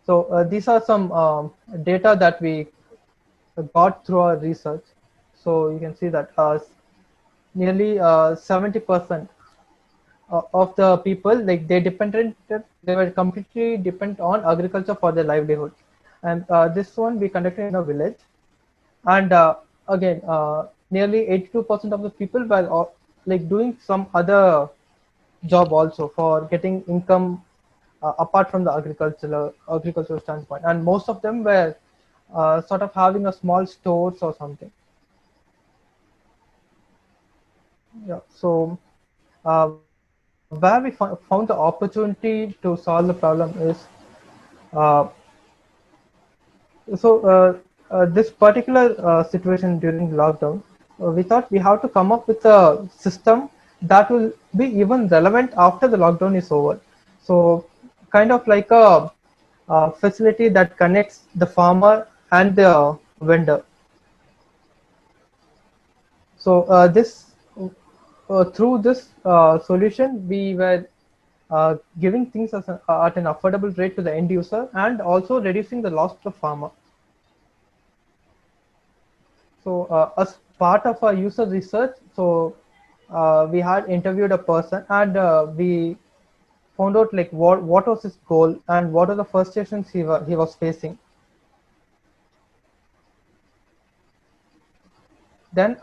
[SPEAKER 3] So these are some data that we got through our research. So you can see that nearly 70% of the people, like they were completely dependent on agriculture for their livelihood. And this one we conducted in a village, and again nearly 82% of the people were like doing some other job also for getting income apart from the agricultural standpoint, and most of them were sort of having a small stores or something. Yeah. So where we found the opportunity to solve the problem is uh, this particular situation during lockdown, we thought we have to come up with a system that will be even relevant after the lockdown is over. So kind of like a facility that connects the farmer and the vendor. So this through this solution, we were giving things at an affordable rate to the end user, and also reducing the loss to the farmer. So as part of our user research, so we had interviewed a person, and we found out like what was his goal and what are the frustrations he was facing. Then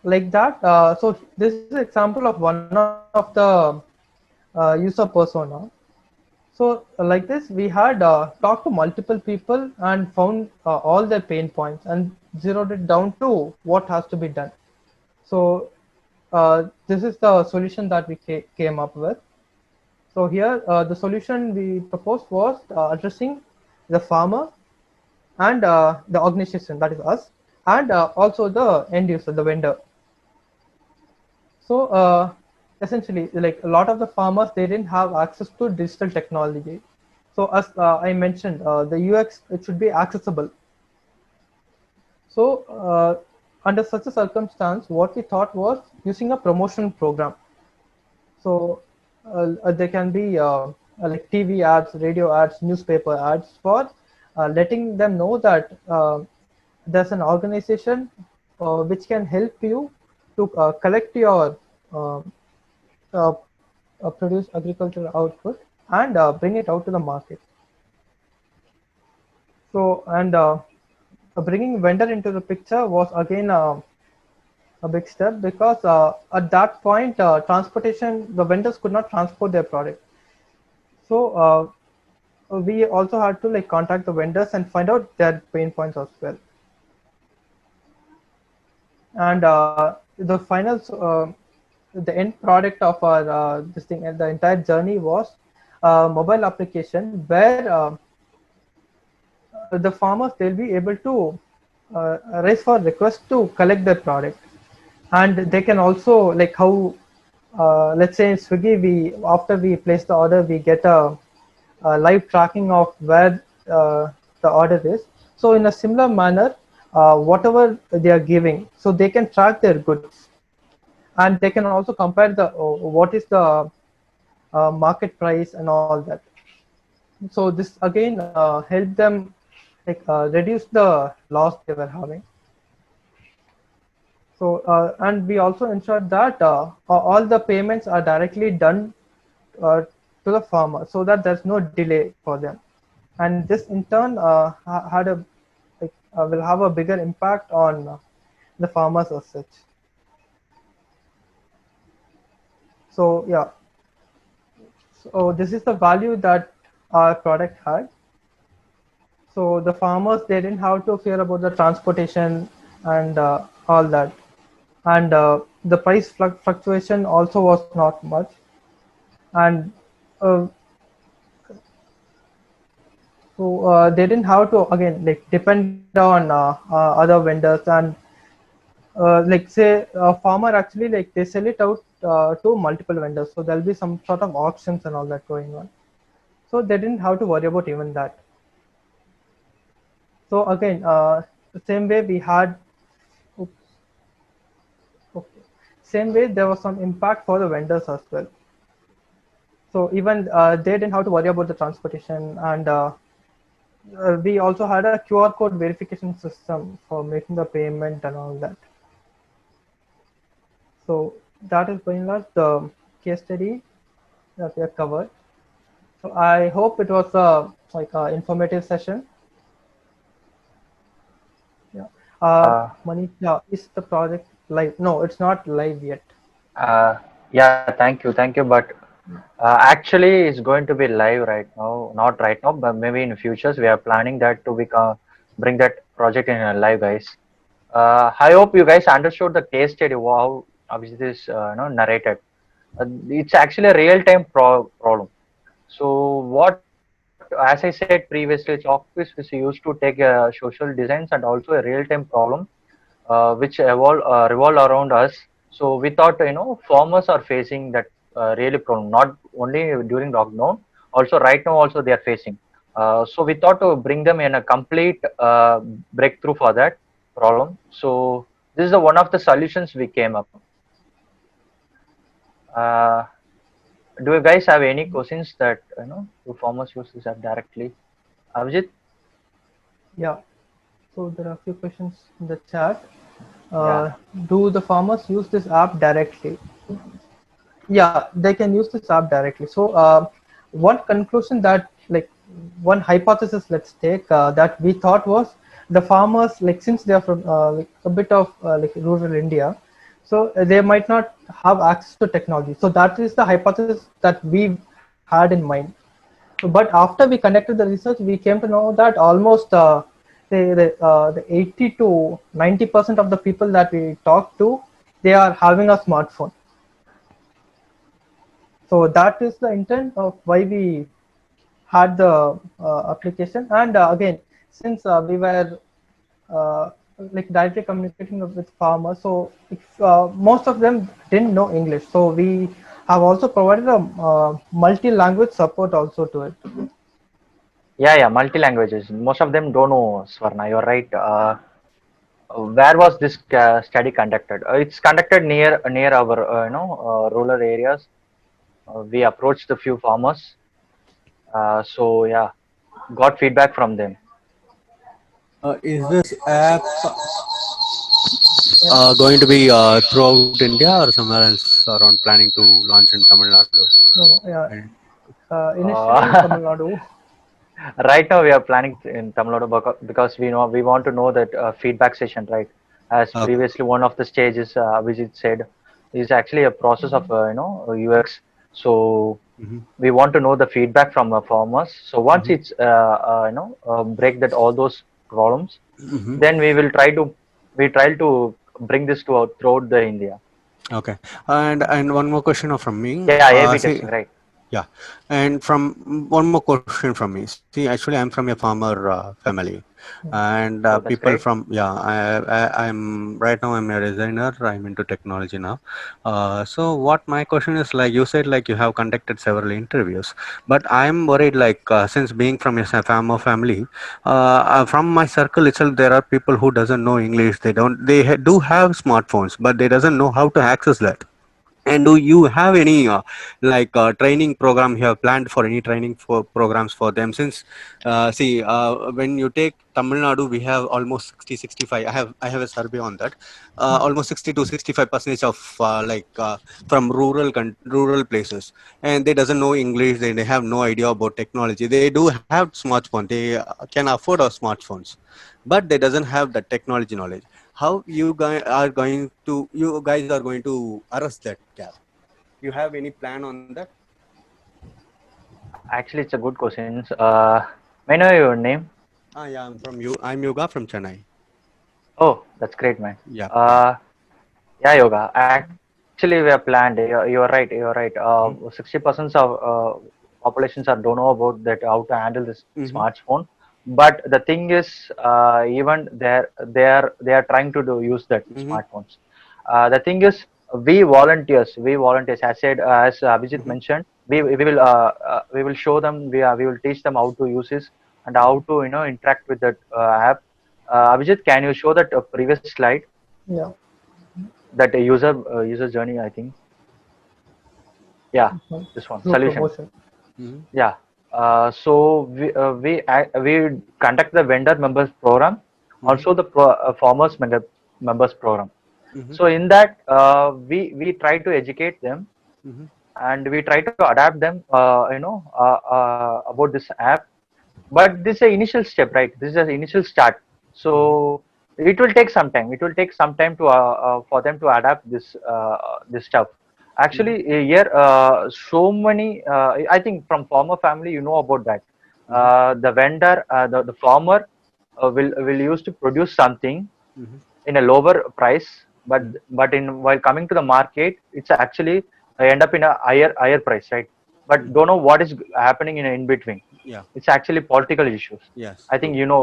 [SPEAKER 3] like that, so this is an example of one of the user persona. So like this, we had talked to multiple people and found all their pain points and zeroed it down to what has to be done. So this is the solution that we came up with. So here, the solution we proposed was addressing the farmer and the organization, that is us, and also the end user, the vendor. So essentially, like a lot of the farmers, they didn't have access to digital technology. So as I mentioned, the UX, it should be accessible. So under such a circumstance, what we thought was using a promotion program. So there can be like TV ads, radio ads, newspaper ads for letting them know that there's an organization which can help you to collect your uh, uh, produce agricultural output and bring it out to the market. So and bringing vendor into the picture was again a big step because at that point transportation, the vendors could not transport their product. So we also had to like contact the vendors and find out their pain points as well. And the final the end product of our this thing and the entire journey was a mobile application where the farmers, they'll be able to raise for request to collect their product, and they can also like how let's say in Swiggy, we after we place the order, we get a live tracking of where the order is. So in a similar manner, whatever they are giving, so they can track their goods, and they can also compare the what is the market price and all that. So this again helped them like reduce the loss they were having. So and we also ensured that all the payments are directly done to the farmer, so that there's no delay for them. And this in turn had a like, will have a bigger impact on the farmers as such. So yeah, so this is the value that our product had. So the farmers, they didn't have to fear about the transportation and all that, and the price fluctuation also was not much, and uh, so they didn't have to again like depend on other vendors. And like say a farmer actually like they sell it out to multiple vendors, so there'll be some sort of auctions and all that going on, so they didn't have to worry about even that. So again the same way we had oops, okay, same way there was some impact for the vendors as well. So even they didn't have to worry about the transportation, and we also had a QR code verification system for making the payment and all that. So that is by and large the case study that we have covered. So I hope it was a like a informative session. Yeah. Manish, yeah, is the project live? No, it's not live yet.
[SPEAKER 1] Yeah, thank you. But actually, it's going to be live right now. Not right now, but maybe in futures. We are planning that to become bring that project in live, guys. I hope you guys understood the case study. How obviously this narrated. It's actually a real-time problem. So what, as I said previously, Chalkpiece is used to take social designs and also a real-time problem which revolve around us. So we thought farmers are facing that really problem, not only during lockdown, also right now also they are facing. So we thought to bring them in a complete breakthrough for that problem. So this is the one of the solutions we came up. Uh, do you guys have any questions that do farmers use this app directly? Avijit?
[SPEAKER 3] Yeah. So there are a few questions in the chat.
[SPEAKER 1] Yeah.
[SPEAKER 3] Do the farmers use this app directly? Yeah, they can use this app directly. So one conclusion that like one hypothesis, let's take that we thought was the farmers, like since they are from like a bit of like rural India, so they might not have access to technology. So that is the hypothesis that we had in mind. But after we conducted the research, we came to know that almost the 80 to 90% of the people that we talked to, they are having a smartphone. So that is the intent of why we had the application. And again, since we were like directly communicating with farmers. So if, most of them didn't know English, so we have also provided a multi-language support also to it.
[SPEAKER 1] Yeah, multi languages. Most of them don't know Swarna. You're right. Where was this study conducted? It's conducted near our rural areas. We approached a few farmers. So yeah, got feedback from them.
[SPEAKER 6] Is this app
[SPEAKER 3] Yeah.
[SPEAKER 6] going to be throughout India or somewhere else around planning to launch in Tamil Nadu?
[SPEAKER 3] No, no, yeah.
[SPEAKER 6] And-
[SPEAKER 3] Initially in Tamil Nadu.
[SPEAKER 1] Right now we are planning in Tamil Nadu because we want to know that feedback session, right? As
[SPEAKER 6] Okay.
[SPEAKER 1] previously one of the stages Vijit said is actually a process of UX. So
[SPEAKER 6] Mhm.
[SPEAKER 1] we want to know the feedback from the farmers. So once
[SPEAKER 6] Mhm.
[SPEAKER 1] it's break that all those problems,
[SPEAKER 6] Mhm.
[SPEAKER 1] then we try to bring this to throughout the India.
[SPEAKER 6] Okay. And one more question from me.
[SPEAKER 1] Yeah, A/B
[SPEAKER 6] See,
[SPEAKER 1] testing, right?
[SPEAKER 6] yeah, and from one more question from me. See, actually, I'm from a farmer family, and
[SPEAKER 1] Oh, that's
[SPEAKER 6] people
[SPEAKER 1] great.
[SPEAKER 6] from I'm right now. I'm a designer. I'm into technology now. So, what my question is like, you said like you have conducted several interviews, but I'm worried like since being from a farmer family, from my circle itself, there are people who doesn't know English. They don't. They do have smartphones, but they doesn't know how to access that. And do you have any training program you have planned for any training for programs for them? Since see, when you take Tamil Nadu, we have almost 60-65. I have a survey on that. Almost 60 to 65% of from rural places, and they doesn't know English. They have no idea about technology. They do have smartphone. They can afford our smartphones, but they doesn't have the technology knowledge. How you guys are going to arrest that gap? You have any plan on that?
[SPEAKER 1] Actually, it's a good question. May I know your name?
[SPEAKER 6] Yeah, I'm Yoga from Chennai.
[SPEAKER 1] Oh, that's great, man.
[SPEAKER 6] Yeah, yeah.
[SPEAKER 1] Uh, yeah, Yoga. Actually, we have planned. You're right. You're right.
[SPEAKER 6] Mm-hmm.
[SPEAKER 1] 60% of populations are don't know about that how to handle this
[SPEAKER 6] Mm-hmm.
[SPEAKER 1] smartphone. But the thing is, even they are trying to use that
[SPEAKER 6] Mm-hmm.
[SPEAKER 1] smartphones. The thing is, we volunteers. I said, as Abhijit
[SPEAKER 6] Mm-hmm.
[SPEAKER 1] mentioned, we will show them. We will teach them how to use this and how to interact with that app. Abhijit, can you show that previous slide?
[SPEAKER 3] Yeah.
[SPEAKER 1] That user journey, I think. Yeah, this one,
[SPEAKER 3] Through
[SPEAKER 1] solution.
[SPEAKER 3] promotion.
[SPEAKER 6] Mm-hmm.
[SPEAKER 1] Yeah. So we conduct the vendor members program, also the farmers members program.
[SPEAKER 6] Mm-hmm.
[SPEAKER 1] So in that, we try to educate them,
[SPEAKER 6] Mm-hmm.
[SPEAKER 1] and we try to adapt them about this app. But this is an initial step, right? This is an initial start. So it will take some time. It will take some time to for them to adapt this stuff. Actually, here so many. I think from farmer family, you know about that. The vendor, the farmer will use to produce something
[SPEAKER 6] Mm-hmm.
[SPEAKER 1] in a lower price, but in while coming to the market, it's actually end up in a higher price, right? But don't know what is happening in between.
[SPEAKER 6] Yeah.
[SPEAKER 1] It's actually political issues.
[SPEAKER 6] Yes.
[SPEAKER 1] I think
[SPEAKER 6] True.
[SPEAKER 1] you know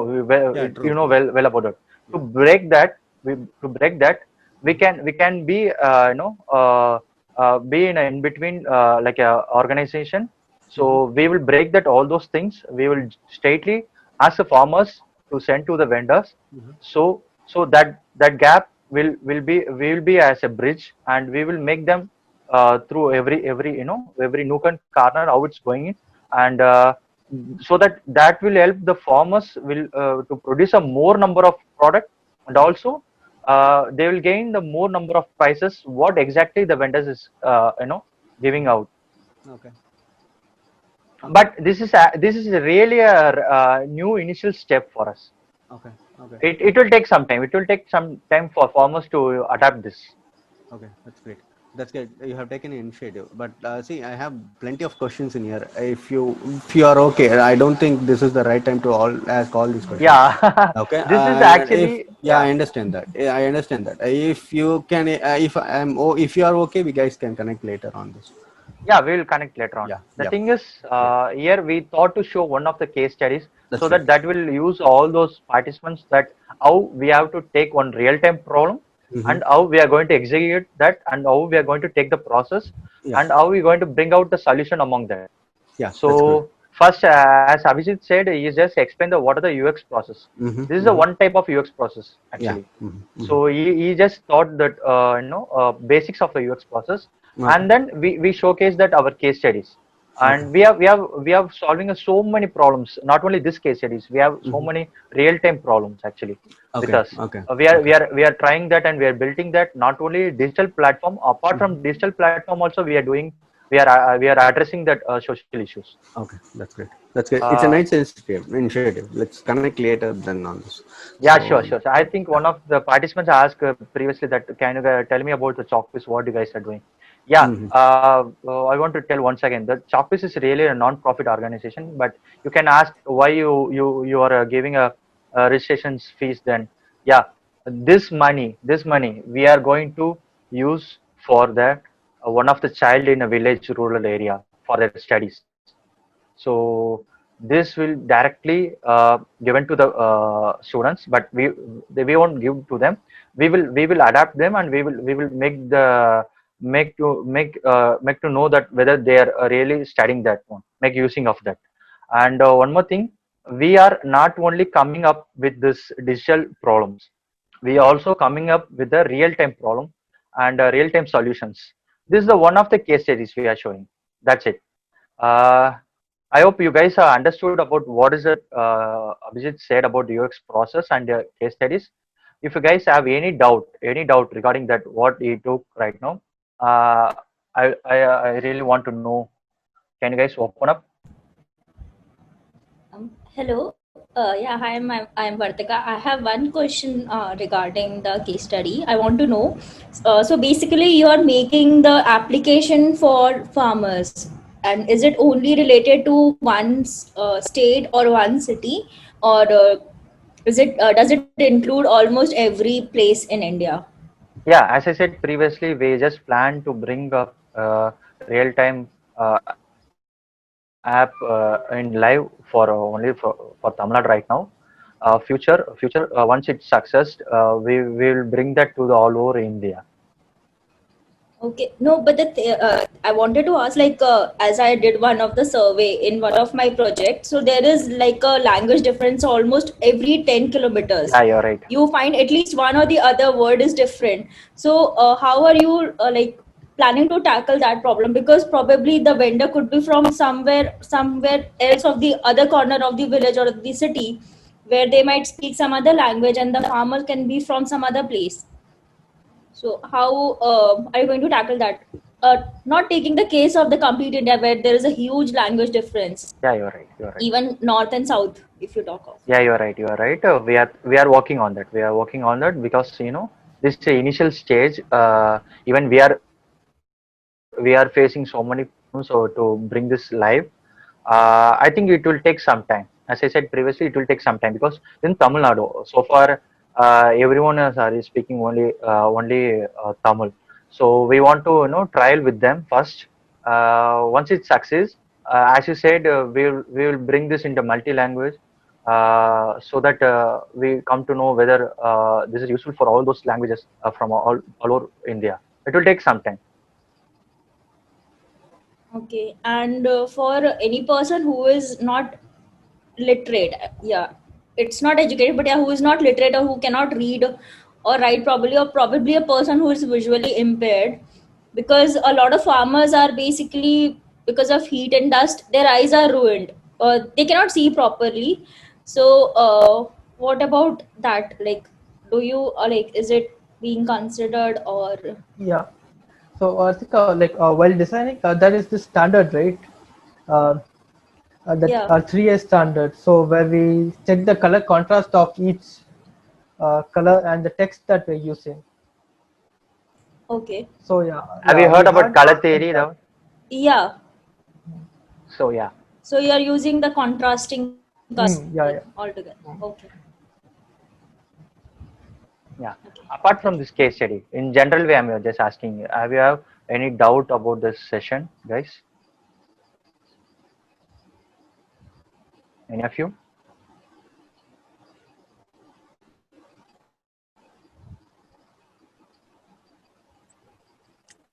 [SPEAKER 6] Yeah. True.
[SPEAKER 1] you know
[SPEAKER 6] True.
[SPEAKER 1] well about it. To
[SPEAKER 6] Yeah.
[SPEAKER 1] break that, to break that, we can be be in a in between like a organization. So
[SPEAKER 6] Mm-hmm.
[SPEAKER 1] we will break that all those things. We will straightly ask the farmers to send to the vendors.
[SPEAKER 6] Mm-hmm.
[SPEAKER 1] So that gap will be as a bridge, and we will make them through every nook and corner how it's going in. And so that will help the farmers will to produce a more number of product, and also they will gain the more number of prices what exactly the vendors is giving out.
[SPEAKER 6] Okay.
[SPEAKER 1] But this is really a new initial step for us.
[SPEAKER 6] Okay. Okay.
[SPEAKER 1] It will take some time. It will take some time for farmers to adapt this.
[SPEAKER 6] Okay, that's great. That's good. You have taken an initiative. But see, I have plenty of questions in here. If you are okay, I don't think this is the right time to ask all these questions.
[SPEAKER 1] Yeah,
[SPEAKER 6] Okay,
[SPEAKER 1] this is
[SPEAKER 6] and if
[SPEAKER 1] actually,
[SPEAKER 6] yeah, I
[SPEAKER 1] yeah.
[SPEAKER 6] understand that. Yeah, I understand that. If you can, if you are okay, we guys can connect later on this.
[SPEAKER 1] Yeah, we will connect later on.
[SPEAKER 6] Yeah,
[SPEAKER 1] The
[SPEAKER 6] yeah.
[SPEAKER 1] thing is, here we thought to show one of the case studies
[SPEAKER 6] That's
[SPEAKER 1] so
[SPEAKER 6] right.
[SPEAKER 1] that will use all those participants that how we have to take one real-time problem
[SPEAKER 6] Mm-hmm.
[SPEAKER 1] and how we are going to execute that and how we are going to take the process
[SPEAKER 6] Yeah,
[SPEAKER 1] and how we are going to bring out the solution among that.
[SPEAKER 6] yeah, that's good.
[SPEAKER 1] So first, as Abhijit said, he just explained the what are the UX process.
[SPEAKER 6] Mm-hmm.
[SPEAKER 1] This is the
[SPEAKER 6] Mm-hmm.
[SPEAKER 1] one type of UX process
[SPEAKER 6] Yeah.
[SPEAKER 1] actually.
[SPEAKER 6] Mm-hmm. Mm-hmm.
[SPEAKER 1] So he just thought that basics of the UX process,
[SPEAKER 6] Okay.
[SPEAKER 1] and then we showcase that our case studies,
[SPEAKER 6] Okay.
[SPEAKER 1] and we have solving so many problems. Not only this case studies, we have so
[SPEAKER 6] Mm-hmm.
[SPEAKER 1] many real time problems actually with
[SPEAKER 6] Okay.
[SPEAKER 1] us.
[SPEAKER 6] Okay.
[SPEAKER 1] We are
[SPEAKER 6] Okay.
[SPEAKER 1] we are we are trying that and we are building that not only digital platform. Apart from digital platform, also we are addressing that social issues.
[SPEAKER 6] Okay. That's great. That's great. It's a
[SPEAKER 1] Uh,
[SPEAKER 6] nice initiative. Initiative. Let's connect later then on this.
[SPEAKER 1] Yeah,
[SPEAKER 6] So
[SPEAKER 1] sure. So I think one of the participants asked previously that can you guys tell me about the Chalkpiece, what you guys are doing? Yeah,
[SPEAKER 6] mm-hmm.
[SPEAKER 1] I want to tell once again that Chalkpiece is really a non-profit organization, but you can ask why you are giving a registration fees. Then, yeah, this money we are going to use for the one of the child in a village rural area for their studies. So this will directly given to the students, but we won't give to them. We will adapt them and we will make to know that whether they are really studying that one, make using of that. And one more thing, we are not only coming up with this digital problems, we are also coming up with a real time problem and real time solutions. This is the one of the case studies we are showing. That's it. uh, I hope you guys have understood about what is it Abhijit said about UX process and case studies. If you guys have any doubt regarding that what he took right now, uh, I really want to know. Can you guys open up?
[SPEAKER 7] Hello. Yeah, hi, I'm Vartika. I have one question regarding the case study. I want to know. So basically, you are making the application for farmers, and is it only related to one state or one city, or is it does it include almost every place in India?
[SPEAKER 1] Yeah, as I said previously, we just plan to bring up real-time app in live for only for Tamil Nadu right now. Future once it's success, we will bring that to the all over India.
[SPEAKER 7] Okay, no, but I wanted to ask, like, as I did one of the survey in one of my projects, so there is like a language difference almost every 10 kilometers.
[SPEAKER 1] Yeah, you're right.
[SPEAKER 7] You find at least one or the other word is different. So, how are you like planning to tackle that problem? Because probably the vendor could be from somewhere else of the other corner of the village or the city, where they might speak some other language, and the farmer can be from some other place. So how are you going to tackle that? Not taking the case of the complete India where there is a huge language difference,
[SPEAKER 1] Yeah, you're right. You're right.
[SPEAKER 7] even north and south, if you talk of.
[SPEAKER 1] Yeah, you're right. You're right. We are working on that. We are working on that because this is the initial stage. Even we are facing so many problems so to bring this live. I think it will take some time. As I said previously, it will take some time because in Tamil Nadu, so far everyone is speaking only Tamil. So we want to trial with them first. Once it succeeds, as you said, we will bring this into multi-language so that we come to know whether this is useful for all those languages from all over India. It will take some time.
[SPEAKER 7] Okay, and for any person who is not literate, yeah, it's not educated, but yeah, who is not literate or who cannot read or write probably, or probably a person who is visually impaired, because a lot of farmers are basically, because of heat and dust, their eyes are ruined, or they cannot see properly. So what about that? Like, do you like, is it being considered, or
[SPEAKER 3] Yeah. So I think while designing, that is the standard, right? Uh, that
[SPEAKER 7] yeah?
[SPEAKER 3] 3A standard. So where we check the color contrast of each color and the text that we're using.
[SPEAKER 7] Okay.
[SPEAKER 3] So yeah,
[SPEAKER 1] Have you
[SPEAKER 3] we
[SPEAKER 1] heard about
[SPEAKER 3] had
[SPEAKER 1] color theory, though?
[SPEAKER 7] Yeah.
[SPEAKER 1] So yeah.
[SPEAKER 7] So you are using the contrasting color
[SPEAKER 3] Yeah, yeah.
[SPEAKER 7] altogether. Okay.
[SPEAKER 1] Yeah.
[SPEAKER 7] Okay.
[SPEAKER 1] Apart from this case study, in general way, I'm just asking you, have you any doubt about this session, guys? Any of you?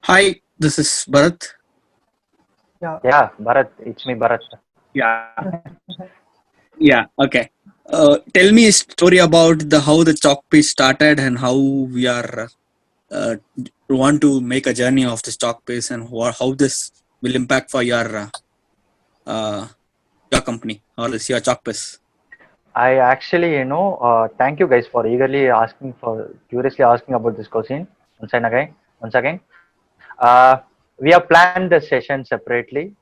[SPEAKER 4] Hi, this is Bharat.
[SPEAKER 1] Yeah, Bharat, it's me, Bharat.
[SPEAKER 4] Yeah. Yeah. Okay. Tell me a story about the how the chalk piece started and how we are want to make a journey of this chalk piece and how this will impact for your company or this your chalk piece.
[SPEAKER 1] I actually, thank you guys for curiously asking about this question once again. We have planned the session separately.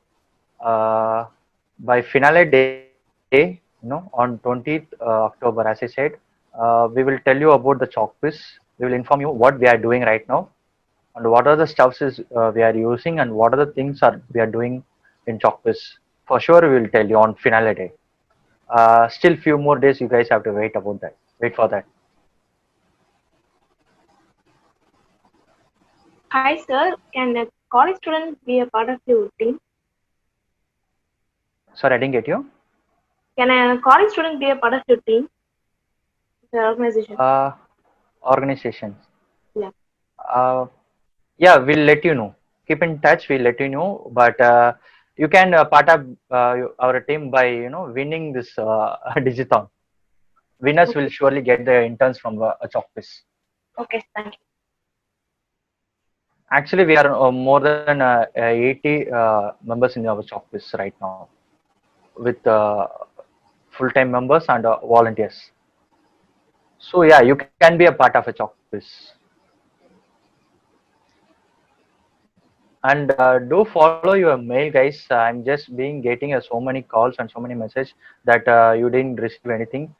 [SPEAKER 1] By finale day, on 20th October, as I said, we will tell you about the chalk piece. We will inform you what we are doing right now and what are the stuffs we are using and what are the things we are doing in chalk piece. For sure, we will tell you on finale day. Still few more days, you guys have to wait for that.
[SPEAKER 8] Hi, sir. Can a college student be a part of your team?
[SPEAKER 1] Sorry, I didn't get you.
[SPEAKER 8] Can a college student be a part of your team, the organization?
[SPEAKER 1] Organizations.
[SPEAKER 8] Yeah.
[SPEAKER 1] Yeah, we'll let you know. Keep in touch, we'll let you know. But you can part of our team by winning this digiton. Winners will surely get the interns from a chalk piece.
[SPEAKER 8] Okay, thank you.
[SPEAKER 1] Actually, we are more than 80 members in our chalk piece right now, with full-time members and volunteers. So yeah, you can be a part of a chalk piece. And do follow your mail, guys. I'm just getting so many calls and so many messages that you didn't receive anything.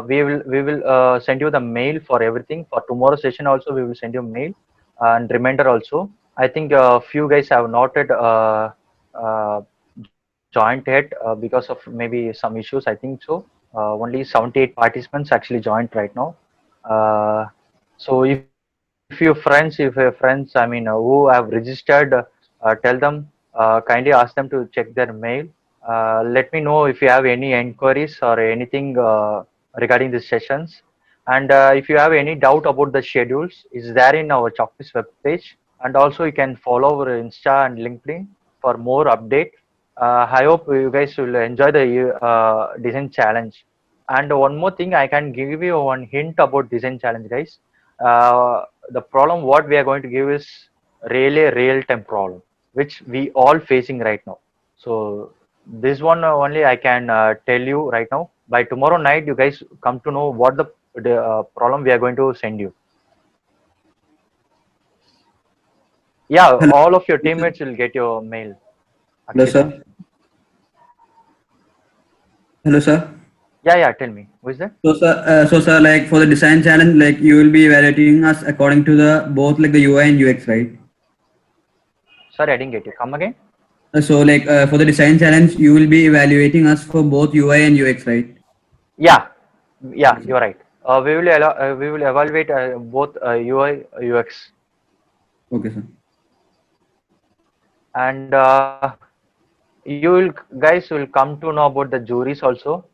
[SPEAKER 1] We will send you the mail for everything. For tomorrow's session also, we will send you mail and reminder also. I think a few guys have noted uh, joined yet because of maybe some issues. I think so. Only 78 participants actually joined right now. So if your friends, I mean, who have registered, tell them, kindly ask them to check their mail. Let me know if you have any inquiries or anything regarding these sessions. And if you have any doubt about the schedules, is there in our Chalkpiece web page. And also you can follow our Insta and LinkedIn for more update. I hope you guys will enjoy the design challenge. And one more thing, I can give you one hint about design challenge, guys. The problem what we are going to give is really a real-time problem, which we all facing right now. So this one only I can tell you right now. By tomorrow night, you guys come to know what the problem we are going to send you. Yeah,
[SPEAKER 9] Hello.
[SPEAKER 1] all of your teammates will get your mail.
[SPEAKER 9] Hello,
[SPEAKER 1] Akshita.
[SPEAKER 9] sir. Hello, sir.
[SPEAKER 1] Yeah, tell me. Who is that?
[SPEAKER 9] So, sir, like for the design challenge, like you will be evaluating us according to the both like the UI and UX, right?
[SPEAKER 1] Sorry, I didn't get you. Come again.
[SPEAKER 9] So, for the design challenge, you will be evaluating us for both UI and UX, right?
[SPEAKER 1] Yeah, you're right. We will evaluate both UI UX.
[SPEAKER 9] Okay, sir.
[SPEAKER 1] And you will guys will come to know about the juries also.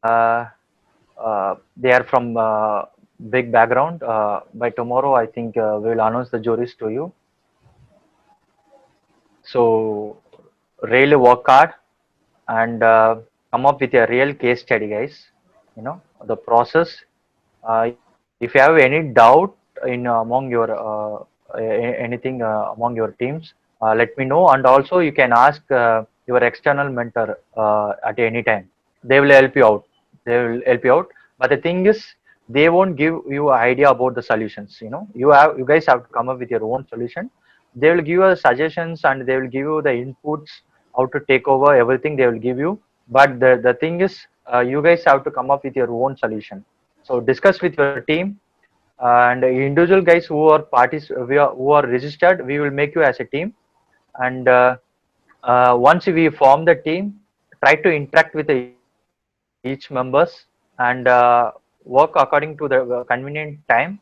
[SPEAKER 1] They are from big background. By tomorrow, I think we will announce the juries to you. So really work hard and come up with a real case study, guys. The process. If you have any doubt in among your anything among your teams, let me know. And also you can ask your external mentor at any time. They will help you out. But the thing is, they won't give you an idea about the solutions. You guys have to come up with your own solution. They will give you suggestions and they will give you the inputs how to take over everything. They will give you. But the thing is, you guys have to come up with your own solution. So discuss with your team and individual guys who are parties who are registered. We will make you as a team, and once we form the team, try to interact with each members and work according to the convenient time.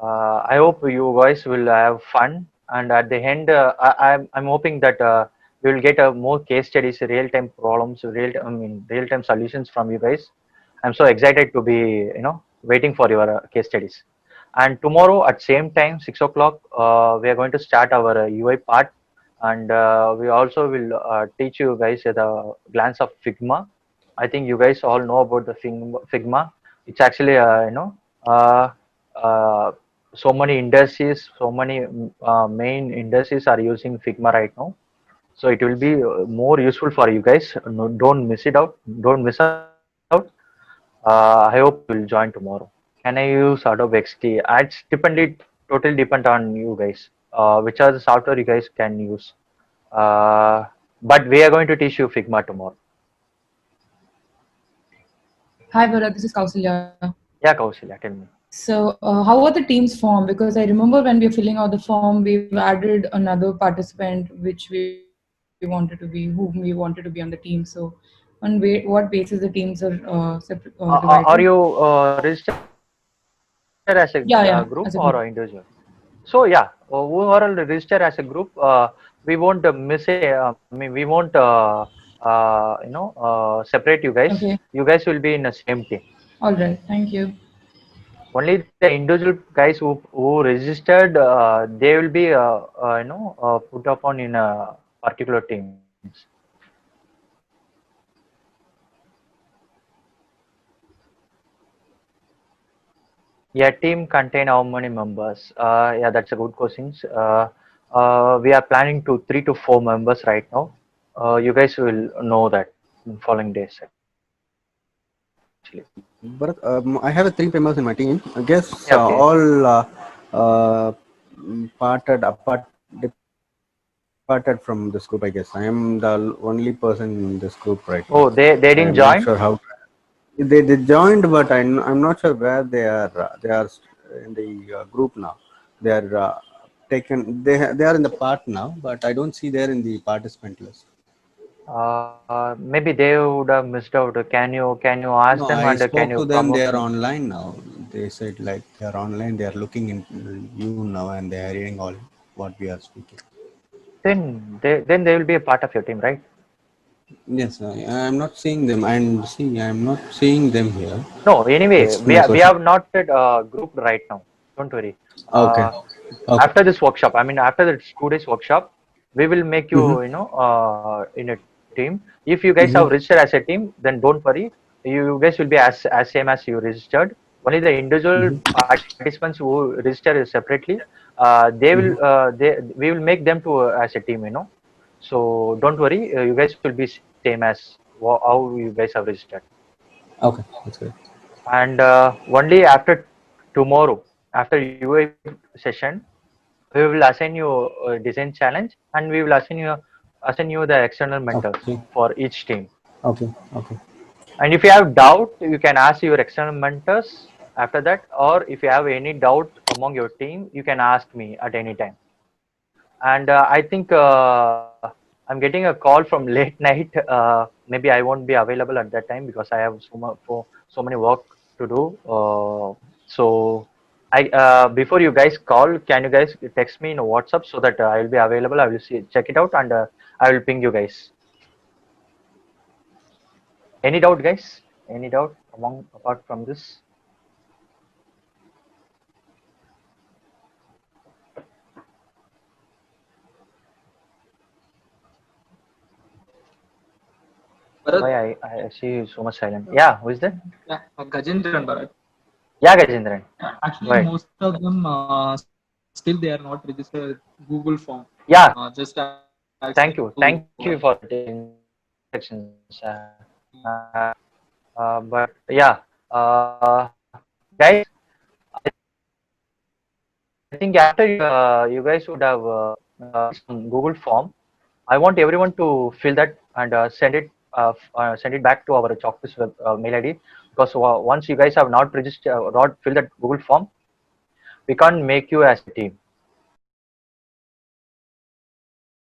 [SPEAKER 1] I hope you guys will have fun, and at the end, I'm hoping that you will get more case studies, real-time problems, real-time solutions from you guys. I'm so excited to be, waiting for your case studies. And tomorrow at same time, 6 o'clock, we are going to start our UI part, and we also will teach you guys the glance of Figma. I think you guys all know about the Figma. It's actually, uh, uh, so many industries, so many main industries are using Figma right now. So it will be more useful for you guys. No, don't miss it out. Don't miss out. I hope you will join tomorrow. Can I use Adobe XD? It's totally depend on you guys. Which are the software you guys can use. But we are going to teach you Figma tomorrow.
[SPEAKER 10] Hi, Bharat. This is Kausalya.
[SPEAKER 1] Yeah, Kausalya, tell me.
[SPEAKER 10] So, how are the teams formed? Because I remember when we were filling out the form, we've added another participant, which we wanted to be, whom we wanted to be on the team. So, on what basis the teams are divided?
[SPEAKER 1] Are you registered as a
[SPEAKER 10] Yeah,
[SPEAKER 1] group
[SPEAKER 10] as a
[SPEAKER 1] or
[SPEAKER 10] group.
[SPEAKER 1] individual? So yeah, who are registered as a group, we won't miss a. We won't separate you guys.
[SPEAKER 10] Okay.
[SPEAKER 1] You guys will be in the same team.
[SPEAKER 10] All right. Thank you.
[SPEAKER 1] Only the individual guys who registered, they will be put upon in a particular teams. Yeah, team contain how many members? Yeah, that's a good question. We are planning to 3 to 4 members right now. You guys will know that in following days. Actually,
[SPEAKER 6] But I have 3 members in my team. I guess
[SPEAKER 1] yeah, okay.
[SPEAKER 6] all departed from this group. I guess I am the only person in this group right now.
[SPEAKER 1] Oh, they didn't
[SPEAKER 6] I'm
[SPEAKER 1] join.
[SPEAKER 6] not sure how they joined, but I'm not sure where they are. They are in the group now. They are taken. They are in the part now, but I don't see there in the participant list.
[SPEAKER 1] Maybe they would have missed out. Can you ask
[SPEAKER 6] No,
[SPEAKER 1] them
[SPEAKER 6] I
[SPEAKER 1] and can
[SPEAKER 6] spoke
[SPEAKER 1] you
[SPEAKER 6] to them.
[SPEAKER 1] come
[SPEAKER 6] They
[SPEAKER 1] up?
[SPEAKER 6] are online now. They said like they are online. They are looking into you now, and they are hearing all what we are speaking.
[SPEAKER 1] Then they will be a part of your team, right?
[SPEAKER 6] Yes, I'm not seeing them. I'm not seeing them here.
[SPEAKER 1] No, anyway,
[SPEAKER 6] That's my
[SPEAKER 1] we
[SPEAKER 6] question.
[SPEAKER 1] have not grouped right now. Don't worry.
[SPEAKER 6] Okay. Okay.
[SPEAKER 1] After this workshop, I mean, after the 2 days workshop, we will make you, in a team. If you guys have registered as a team, then don't worry. You guys will be as same as you registered. Only the individual participants who register separately, they will we will make them to as a team. So don't worry. You guys will be same as how you guys have registered.
[SPEAKER 6] Okay, that's good.
[SPEAKER 1] And only after tomorrow, after UA session, we will assign you a design challenge, and we will assign you the external mentors
[SPEAKER 6] Okay.
[SPEAKER 1] for each team.
[SPEAKER 6] Okay. Okay.
[SPEAKER 1] And if you have doubt, you can ask your external mentors after that, or if you have any doubt among your team, you can ask me at any time. And I think I'm getting a call from late night. Maybe I won't be available at that time because I have so many work to do. So I before you guys call, can you guys text me in WhatsApp so that I will be available? I will check it out, and I will ping you guys. Any doubt, guys? Any doubt apart from this? Why I see you so much silent? Yeah, who is that?
[SPEAKER 11] Yeah, Gajendran Bharat.
[SPEAKER 1] Yeah, Gajendran.
[SPEAKER 11] Actually,
[SPEAKER 1] Right.
[SPEAKER 11] most of them still they are not registered Google form.
[SPEAKER 1] Yeah.
[SPEAKER 11] Just
[SPEAKER 1] Thank you for the instructions. But yeah, guys, I think after you guys would have some Google form. I want everyone to fill that and send it back to our Chalkpiece web mail ID, because once you guys have not registered or not filled that Google form, we can't make you as a team.